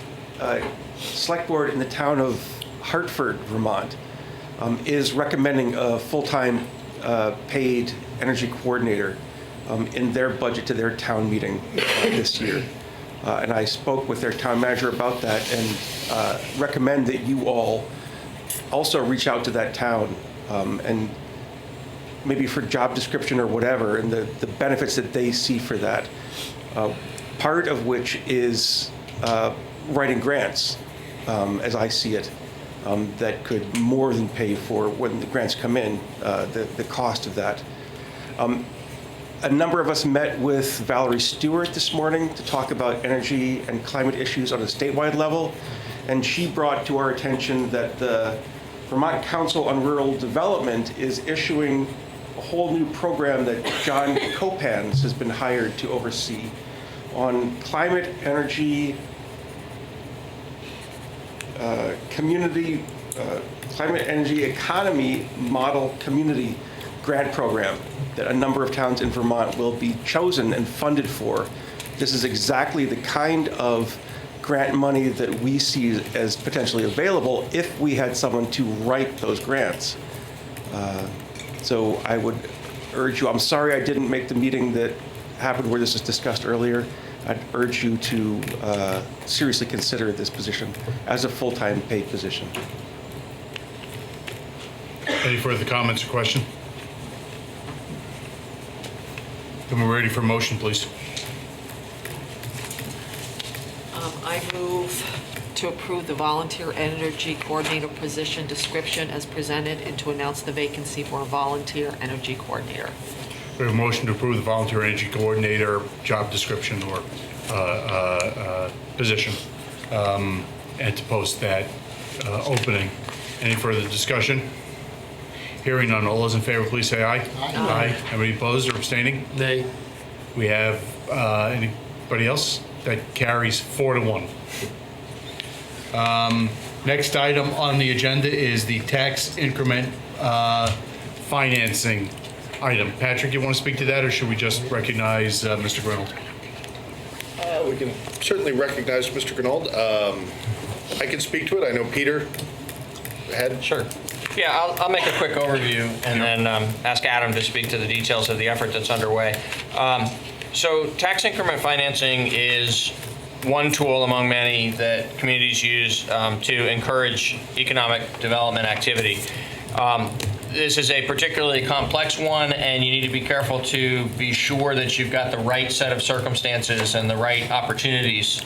select board in the town of Hartford, Vermont, is recommending a full-time paid energy coordinator in their budget to their town meeting this year. And I spoke with their town manager about that and recommend that you all also reach out to that town and maybe for job description or whatever, and the benefits that they see for that. Part of which is writing grants, as I see it, that could more than pay for, when the grants come in, the cost of that. A number of us met with Valerie Stewart this morning to talk about energy and climate issues on a statewide level, and she brought to our attention that the Vermont Council on Rural Development is issuing a whole new program that John Copans has been hired to oversee on climate, energy, climate energy economy model community grant program that a number of towns in Vermont will be chosen and funded for. This is exactly the kind of grant money that we see as potentially available if we had someone to write those grants. So I would urge you, I'm sorry I didn't make the meeting that happened where this was discussed earlier. I'd urge you to seriously consider this position as a full-time paid position. Any further comments or question? Then we're ready for motion, please. I move to approve the volunteer energy coordinator position description as presented and to announce the vacancy for a volunteer energy coordinator. We have a motion to approve the volunteer energy coordinator job description or position and to post that opening. Any further discussion? Hearing none, all those in favor, please say aye. Aye. Anybody opposed or abstaining? Nay. We have anybody else? That carries 4-1. Next item on the agenda is the tax increment financing item. Patrick, you want to speak to that, or should we just recognize Mr. Grinold? We can certainly recognize Mr. Grinold. I can speak to it. I know Peter had. Sure. Yeah, I'll make a quick overview and then ask Adam to speak to the details of the effort that's underway. So tax increment financing is one tool among many that communities use to encourage economic development activity. this is a particularly complex one, and you need to be careful to be sure that you've got the right set of circumstances and the right opportunities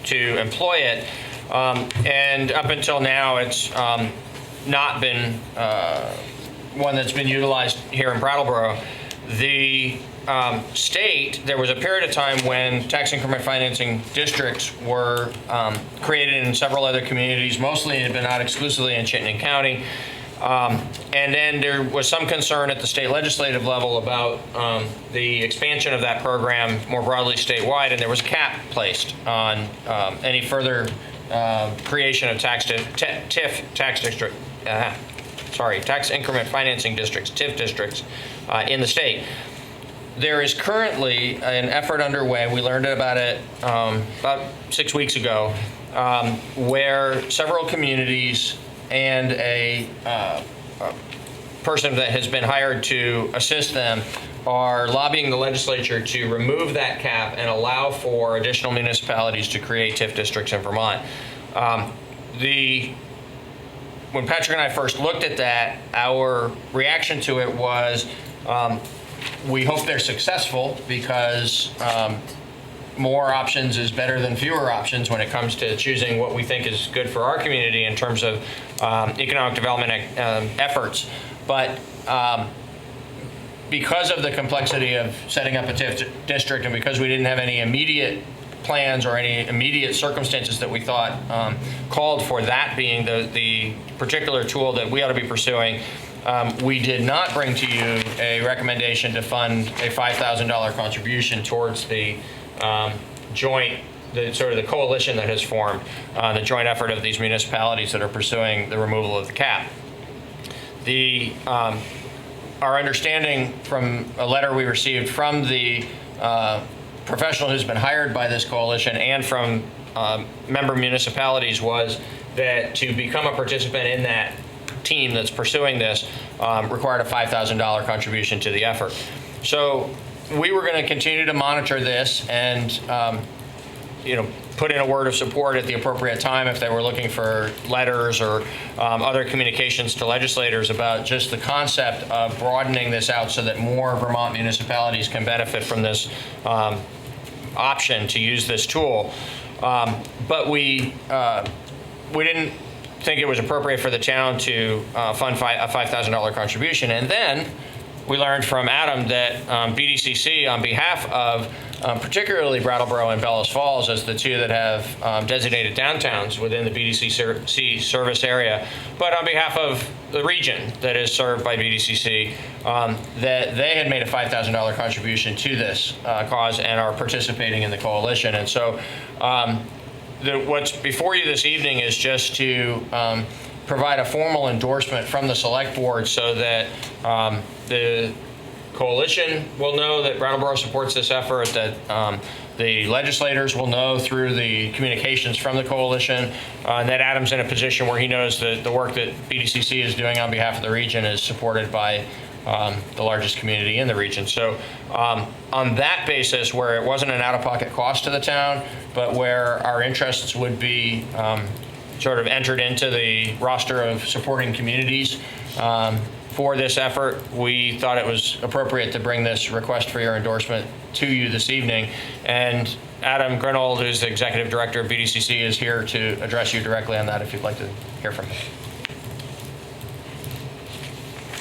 to employ it. And up until now, it's not been one that's been utilized here in Brattleboro. The state, there was a period of time when tax increment financing districts were created in several other communities, mostly but not exclusively in Chittenden County. And then there was some concern at the state legislative level about the expansion of that program more broadly statewide, and there was a cap placed on any further creation of tax increment financing districts, TIF districts, in the state. There is currently an effort underway. We learned about it about 6 weeks ago, where several communities and a person that has been hired to assist them are lobbying the legislature to remove that cap and allow for additional municipalities to create TIF districts in Vermont. When Patrick and I first looked at that, our reaction to it was, we hope they're successful, because more options is better than fewer options when it comes to choosing what we think is good for our community in terms of economic development efforts. But because of the complexity of setting up a TIF district, and because we didn't have any immediate plans or any immediate circumstances that we thought called for that being the particular tool that we ought to be pursuing, we did not bring to you a recommendation to fund a $5,000 contribution towards the the coalition that has formed, the joint effort of these municipalities that are pursuing the removal of the cap. Our understanding from a letter we received from the professional who's been hired by this coalition and from member municipalities was that to become a participant in that team that's pursuing this required a $5,000 contribution to the effort. So we were going to continue to monitor this and put in a word of support at the appropriate time if they were looking for letters or other communications to legislators about just the concept of broadening this out so that more Vermont municipalities can benefit from this option to use this tool. But we didn't think it was appropriate for the town to fund a $5,000 contribution. And then we learned from Adam that BDCC, on behalf of particularly Brattleboro and Bellows Falls as the two that have designated downtowns within the BDCC service area, but on behalf of the region that is served by BDCC, that they had made a $5,000 contribution to this cause and are participating in the coalition. And so what's before you this evening is just to provide a formal endorsement from the select board so that the coalition will know that Brattleboro supports this effort, that the legislators will know through the communications from the coalition, and that Adam's in a position where he knows that the work that BDCC is doing on behalf of the region is supported by the largest community in the region. So on that basis, where it wasn't an out-of-pocket cost to the town, but where our interests would be sort of entered into the roster of supporting communities for this effort, we thought it was appropriate to bring this request for your endorsement to you this evening. And Adam Grinold, who's the executive director of BDCC, is here to address you directly on that if you'd like to hear from him.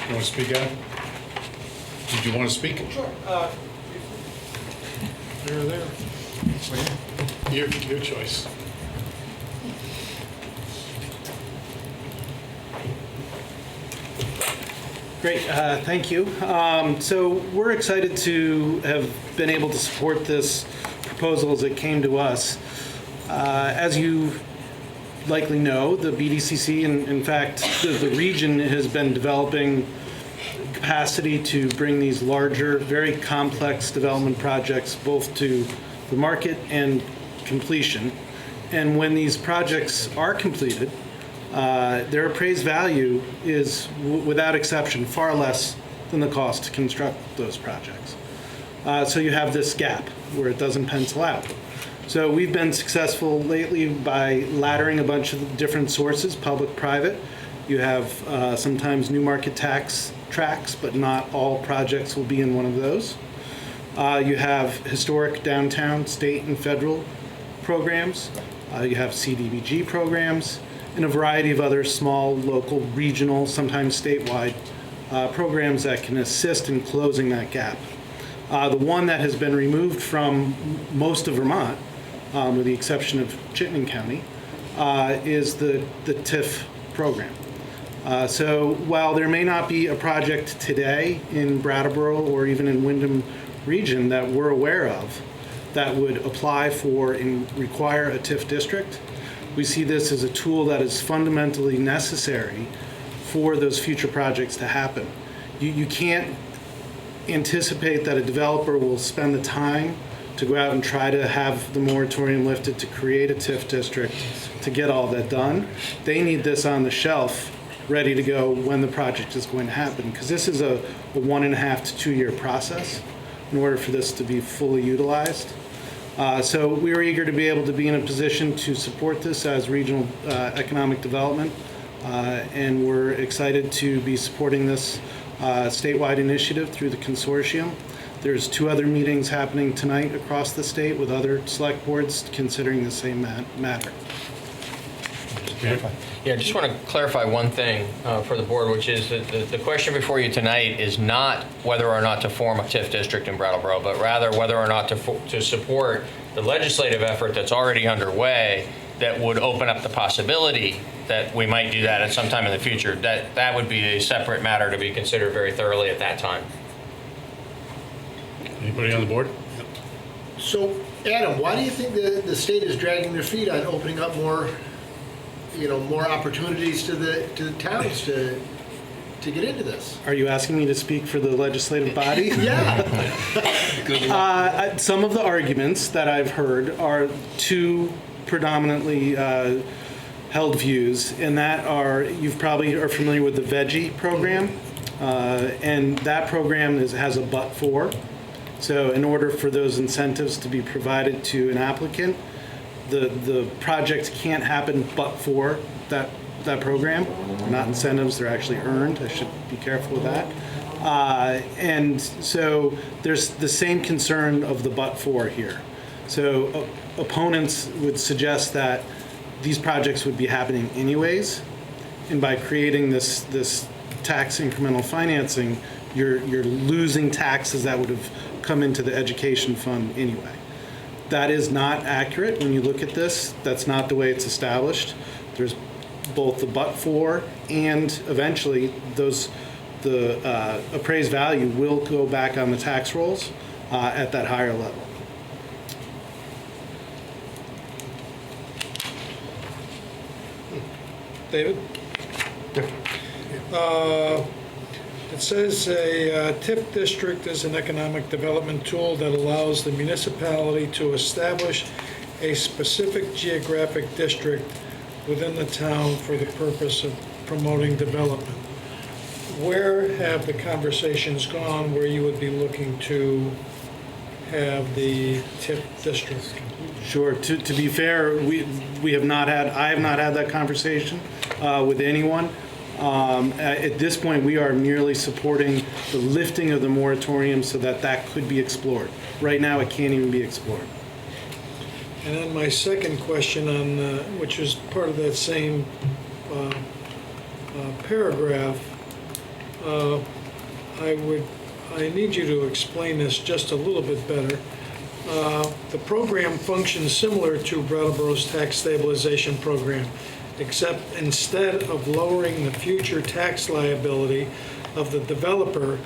You want to speak, Adam? Did you want to speak? Sure. There. Your choice. Great, thank you. So we're excited to have been able to support this proposal as it came to us. As you likely know, the BDCC, and in fact, the region has been developing capacity to bring these larger, very complex development projects both to the market and completion. And when these projects are completed, their appraised value is, without exception, far less than the cost to construct those projects. So you have this gap where it doesn't pencil out. So we've been successful lately by laddering a bunch of different sources, public, private, You have sometimes new market tax tracks, but not all projects will be in one of those. You have historic downtown, state and federal programs. You have CDBG programs and a variety of other small, local, regional, sometimes statewide programs that can assist in closing that gap. The one that has been removed from most of Vermont, with the exception of Chittenden County, is the TIF program. So while there may not be a project today in Brattleboro or even in Wyndham region that we're aware of that would apply for and require a TIF district, we see this as a tool that is fundamentally necessary for those future projects to happen. You can't anticipate that a developer will spend the time to go out and try to have the moratorium lifted to create a TIF district to get all that done. They need this on the shelf ready to go when the project is going to happen, because this is a 1.5 to 2 year process in order for this to be fully utilized. So we are eager to be able to be in a position to support this as regional economic development, and we're excited to be supporting this statewide initiative through the consortium. There's 2 other meetings happening tonight across the state with other select boards considering the same matter. Yeah, I just want to clarify one thing for the board, which is that the question before you tonight is not whether or not to form a TIF district in Brattleboro, but rather whether or not to support the legislative effort that's already underway that would open up the possibility that we might do that at some time in the future. That would be a separate matter to be considered very thoroughly at that time. Anybody on the board? So, Adam, why do you think the state is dragging their feet on opening up more opportunities to the towns to get into this? Are you asking me to speak for the legislative body? Yeah. Some of the arguments that I've heard are 2 predominantly held views, and that are, you probably are familiar with the Veggie program, and that program has a but for. So in order for those incentives to be provided to an applicant, the projects can't happen but for that program. They're not incentives, they're actually earned. I should be careful with that. And so there's the same concern of the but for here. So opponents would suggest that these projects would be happening anyways, and by creating this tax incremental financing, you're losing taxes that would have come into the education fund anyway. That is not accurate when you look at this. That's not the way it's established. There's both the but for, and eventually the appraised value will go back on the tax rolls at that higher level. David? It says a TIF district is an economic development tool that allows the municipality to establish a specific geographic district within the town for the purpose of promoting development. Where have the conversations gone where you would be looking to have the TIF district? Sure. To be fair, I have not had that conversation with anyone. At this point, we are merely supporting the lifting of the moratorium so that could be explored. Right now, it can't even be explored. And then my second question on, which is part of that same paragraph, I need you to explain this just a little bit better. The program functions similar to Brattleboro's tax stabilization program, except instead of lowering the future tax liability of the developer,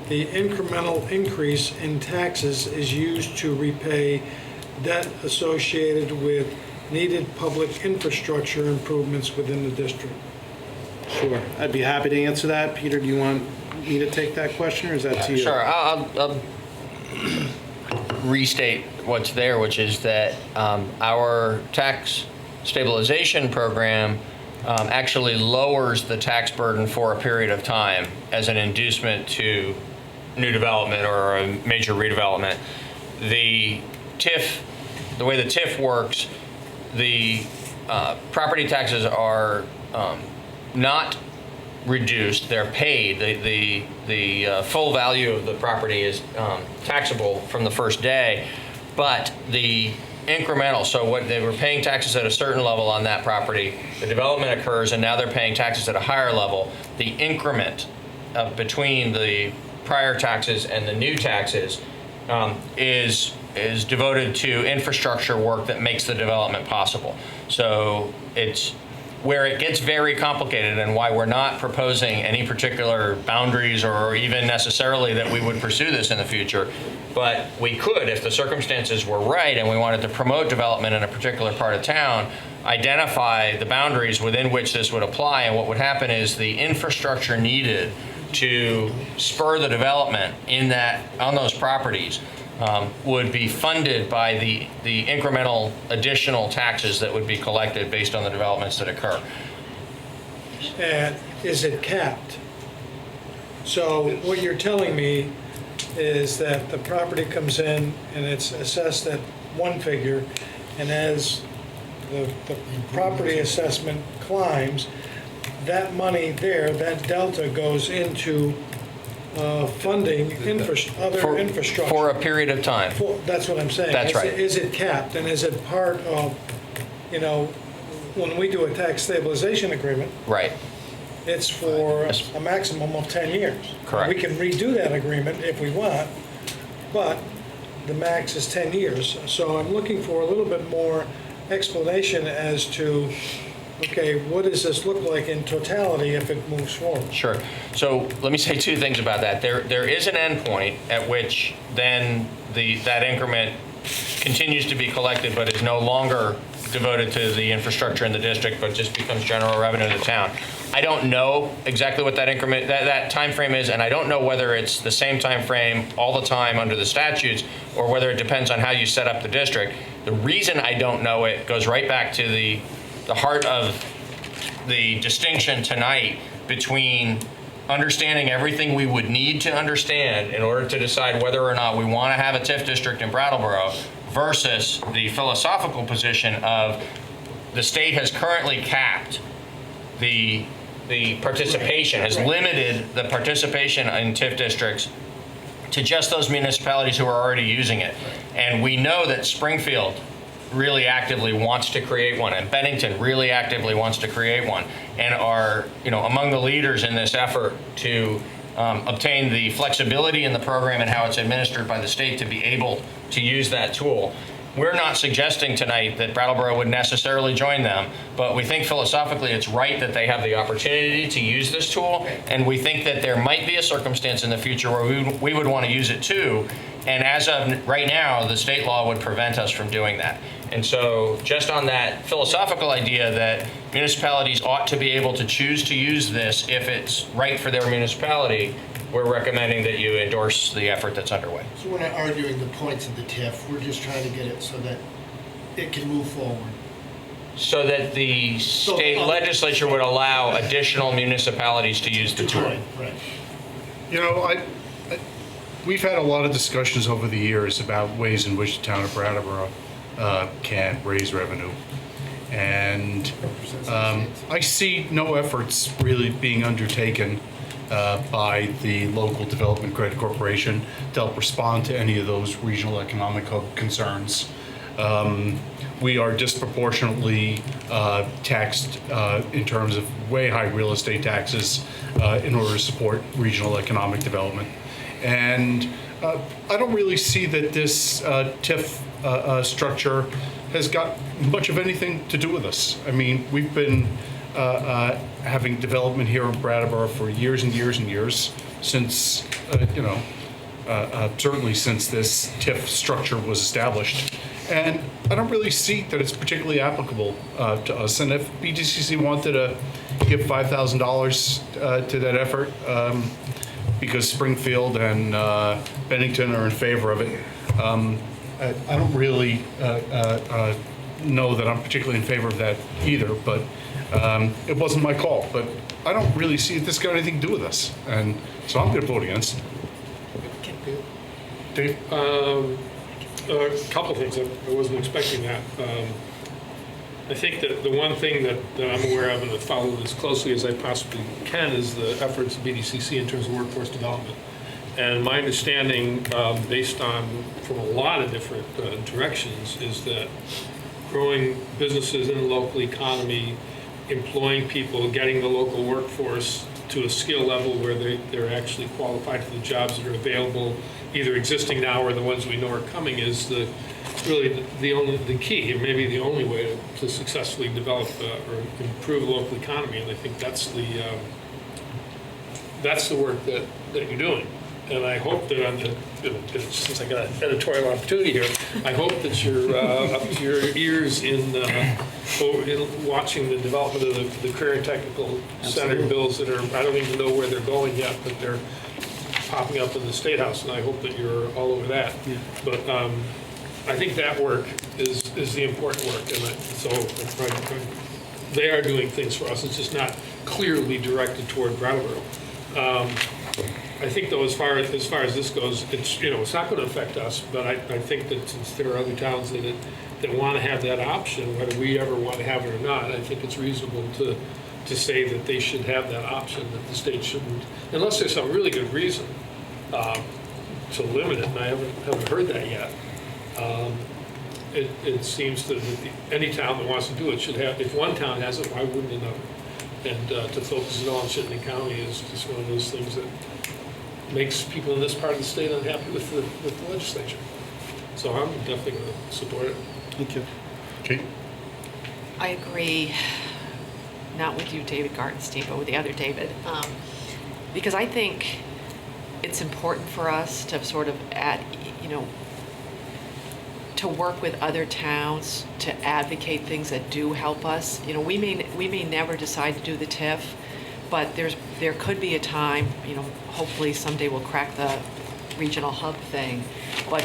the incremental increase in taxes is used to repay debt associated with needed public infrastructure improvements within the district. Sure. I'd be happy to answer that. Peter, do you want me to take that question, or is that to you? Sure. I'll restate what's there, which is that our tax stabilization program actually lowers the tax burden for a period of time as an inducement to new development or a major redevelopment. The way the TIF works, the property taxes are not reduced, they're paid. The full value of the property is taxable from the first day, but the incremental, so what they were paying taxes at a certain level on that property, the development occurs and now they're paying taxes at a higher level. The increment between the prior taxes and the new taxes is devoted to infrastructure work that makes the development possible. So it's where it gets very complicated and why we're not proposing any particular boundaries or even necessarily that we would pursue this in the future. But we could, if the circumstances were right and we wanted to promote development in a particular part of town, identify the boundaries within which this would apply. And what would happen is the infrastructure needed to spur the development on those properties would be funded by the incremental additional taxes that would be collected based on the developments that occur. And is it capped? So what you're telling me is that the property comes in and it's assessed at one figure, and as the property assessment climbs, that money there, that delta goes into funding other infrastructure. For a period of time. That's what I'm saying. That's right. Is it capped, and is it part of, when we do a tax stabilization agreement, Right. it's for a maximum of 10 years. Correct. We can redo that agreement if we want, but the max is 10 years. So I'm looking for a little bit more explanation as to, okay, what does this look like in totality if it moves forward? Sure. So let me say two things about that. There is an endpoint at which then that increment continues to be collected, but is no longer devoted to the infrastructure in the district, but just becomes general revenue in the town. I don't know exactly what that increment, that time frame is, and I don't know whether it's the same time frame all the time under the statutes, or whether it depends on how you set up the district. The reason I don't know it goes right back to the heart of the distinction tonight between understanding everything we would need to understand in order to decide whether or not we want to have a TIF district in Brattleboro versus the philosophical position of the state has currently capped the participation, has limited the participation in TIF districts to just those municipalities who are already using it. And we know that Springfield really actively wants to create one, and Bennington really actively wants to create one, and are among the leaders in this effort to obtain the flexibility in the program and how it's administered by the state to be able to use that tool. We're not suggesting tonight that Brattleboro would necessarily join them, but we think philosophically it's right that they have the opportunity to use this tool, and we think that there might be a circumstance in the future where we would want to use it too, and as of right now, the state law would prevent us from doing that. And so just on that philosophical idea that municipalities ought to be able to choose to use this if it's right for their municipality, we're recommending that you endorse the effort that's underway. So we're not arguing the points of the TIF, we're just trying to get it so that it can move forward. So that the state legislature would allow additional municipalities to use the tool. Right. We've had a lot of discussions over the years about ways in which the town of Brattleboro can raise revenue. And I see no efforts really being undertaken by the local development credit corporation to help respond to any of those regional economic hub concerns. We are disproportionately taxed in terms of way high real estate taxes in order to support regional economic development. And I don't really see that this TIF structure has got much of anything to do with us. I mean, we've been having development here in Brattleboro for years and years and years, since, certainly since this TIF structure was established. And I don't really see that it's particularly applicable to us. And if BDCC wanted to give $5,000 to that effort, because Springfield and Bennington are in favor of it, I don't really know that I'm particularly in favor of that either, but it wasn't my call. But I don't really see if this got anything to do with us, and so I'm going to vote against. Dave? A couple things. I wasn't expecting that. I think that the one thing that I'm aware of and that follow as closely as I possibly can is the efforts of BDCC in terms of workforce development. And my understanding, based on from a lot of different directions, is that growing businesses in the local economy, employing people, getting the local workforce to a skill level where they're actually qualified for the jobs that are available, either existing now or the ones we know are coming, is really the key, and maybe the only way to successfully develop or improve the local economy. And I think that's the work that you're doing. And I hope that since I got an editorial opportunity here, I hope that you're up to your ears in watching the development of the Courier and Technical Center bills that are, I don't even know where they're going yet, but they're popping up in the State House, and I hope that you're all over that. Yeah. But I think that work is the important work, and so they are doing things for us. It's just not clearly directed toward Brattleboro. I think, though, as far as this goes, it's not going to affect us. But I think that since there are other towns that want to have that option, whether we ever want to have it or not, I think it's reasonable to say that they should have that option. That the state shouldn't, unless there's some really good reason to limit it. And I haven't heard that yet. It seems that any town that wants to do it should have. If one town has it, why wouldn't another? And to focus it all on Chittenden County is just one of those things that makes people in this part of the state unhappy with the legislature. So I'm definitely going to support it. Thank you. Kate? I agree, not with you, David Gartenstein, but with the other David, because I think it's important for us to sort of to work with other towns to advocate things that do help us. We may never decide to do the TIF, but there could be a time, hopefully someday we'll crack the regional hub thing, but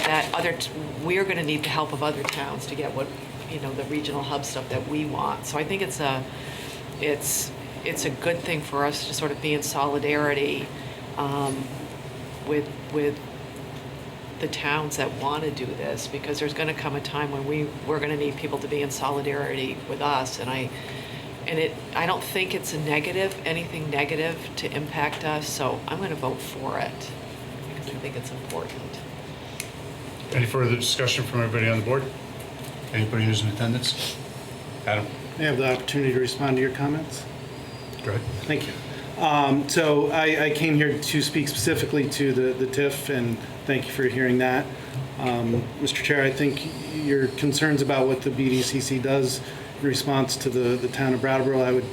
we're going to need the help of other towns to get what, the regional hub stuff that we want. So I think it's a good thing for us to sort of be in solidarity with the towns that want to do this, because there's going to come a time when we're going to need people to be in solidarity with us, and I don't think it's anything negative to impact us, so I'm going to vote for it because I think it's important. Any further discussion from everybody on the board? Anybody who's in attendance? Adam? I have the opportunity to respond to your comments. Go ahead. Thank you. So I came here to speak specifically to the TIF, and thank you for hearing that. Mr. Chair, I think your concerns about what the BDCC does in response to the town of Brattleboro, I would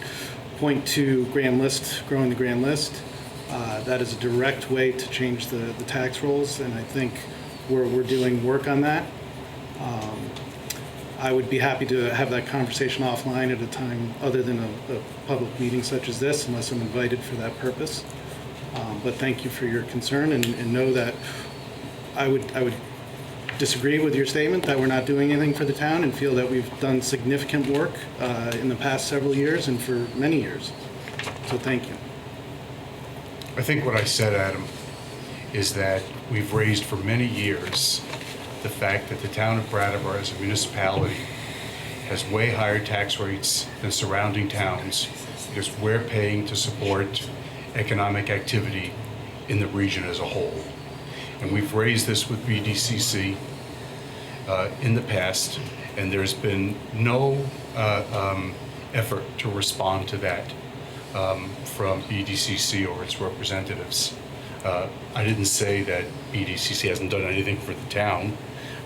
point to grand list, growing the grand list. That is a direct way to change the tax rolls, and I think we're doing work on that. I would be happy to have that conversation offline at a time other than a public meeting such as this, unless I'm invited for that purpose. But thank you for your concern, and know that I would disagree with your statement that we're not doing anything for the town, and feel that we've done significant work in the past several years and for many years. So thank you. I think what I said, Adam, is that we've raised for many years the fact that the town of Brattleboro as a municipality has way higher tax rates than surrounding towns because we're paying to support economic activity in the region as a whole. And we've raised this with BDCC in the past, and there's been no effort to respond to that from BDCC or its representatives. I didn't say that BDCC hasn't done anything for the town.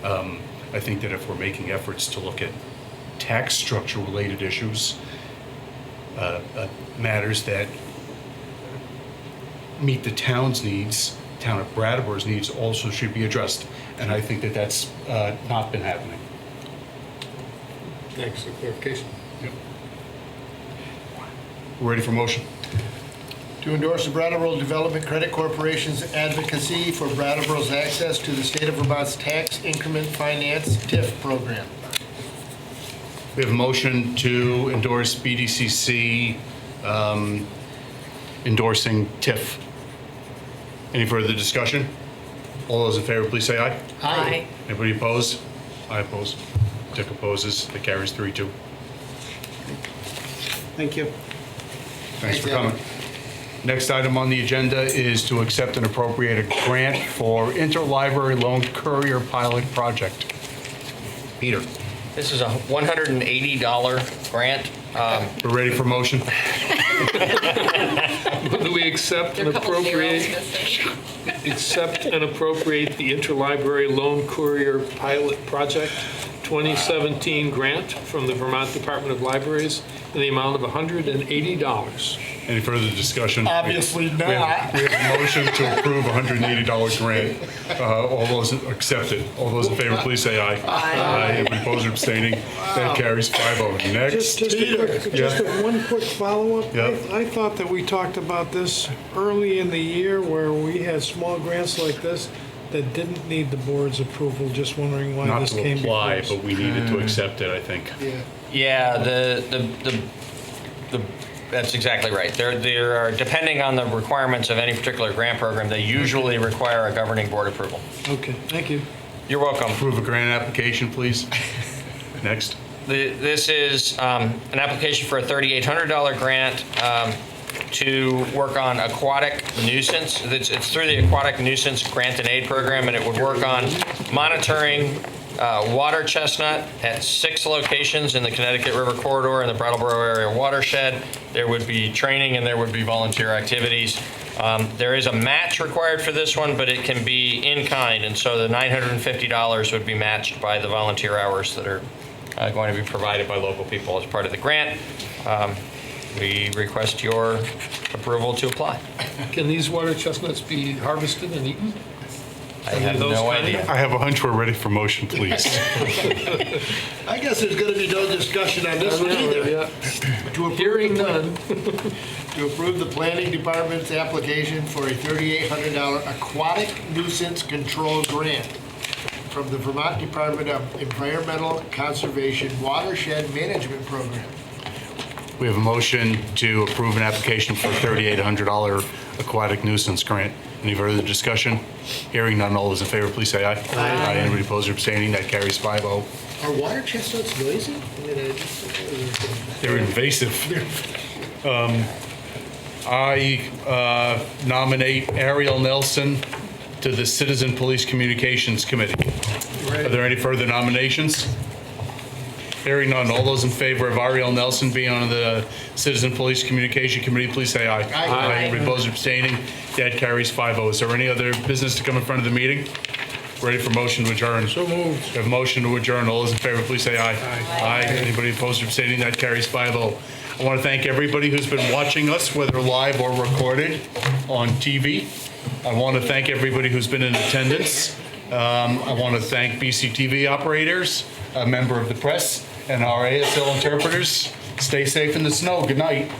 I think that if we're making efforts to look at tax structure related issues, matters that meet the town's needs, town of Brattleboro's needs also should be addressed. And I think that that's not been happening. Thanks for clarification. Yep. We're ready for motion. To endorse the Brattleboro Development Credit Corporation's advocacy for Brattleboro's access to the state of Vermont's tax increment finance TIF program. We have a motion to endorse BDCC endorsing TIF. Any further discussion? All those in favor, please say aye. Aye. Anybody opposed? I oppose. Dick opposes. That carries 3-2. Thank you. Thanks for coming. Next item on the agenda is to accept and appropriate a grant for Interlibrary Loan Courier Pilot Project. Peter, This is a $180 grant. we're ready for motion? Do we accept and appropriate the Interlibrary Loan Courier Pilot Project 2017 grant from the Vermont Department of Libraries in the amount of $180? Any further discussion? Obviously We have a motion to approve a $180 grant. All those accepted. All those in favor, please say aye. Aye. Anybody opposed or abstaining? That carries 5-0. Next. One quick follow-up. Yeah. I thought that we talked about this early in the year where we had small grants like this that didn't need the board's approval. Just wondering why Not this to came before apply, us. but we needed to accept it, I think. Yeah, that's exactly right. There are, depending on the requirements of any particular grant program, they usually require a governing board approval. Okay, thank you. You're welcome. Approve a grant application, please. Next. This is an application for a $3,800 grant to work on Aquatic Nuisance. It's through the Aquatic Nuisance Grant and Aid Program, and it would work on monitoring water chestnut at 6 locations in the Connecticut River Corridor and the Brattleboro area watershed. There would be training and there would be volunteer activities. There is a match required for this one, but it can be in kind, and so the $950 would be matched by the volunteer hours that are going to be provided by local people as part of the grant. We request your approval to apply. Can these water chestnuts be harvested and eaten? I have those no kind? idea. I have a hunch we're ready for motion, please. I guess there's going to be no discussion on this one either. Yeah. To approve Hearing the plan- none. To approve the planning department's application for a $3,800 aquatic nuisance control grant from the Vermont Department of Environmental Conservation Watershed Management Program. We have a motion to approve an application for a $3,800 aquatic nuisance grant. Any further discussion? Hearing none, all those in favor, please say aye. Aye. Anybody opposed or abstaining? That carries 5-0. Are water chestnuts noisy? They're invasive. I nominate Ariel Nelson to the Citizen Police Communications Committee. Are there any further nominations? Hearing none, all those in favor of Ariel Nelson being on the Citizen Police Communication Committee, please say aye. Aye. Anybody opposed or abstaining? That carries 5-0. Is there any other business to come in front of the meeting? Ready for motion to adjourn? So moved. We have a motion to adjourn. All those in favor, please say aye. Aye. Anybody opposed or abstaining? That carries 5-0. I want to thank everybody who's been watching us, whether live or recorded on TV. I want to thank everybody who's been in attendance. I want to thank BCTV operators, a member of the press, and our ASL interpreters. Stay safe in the snow. Good night.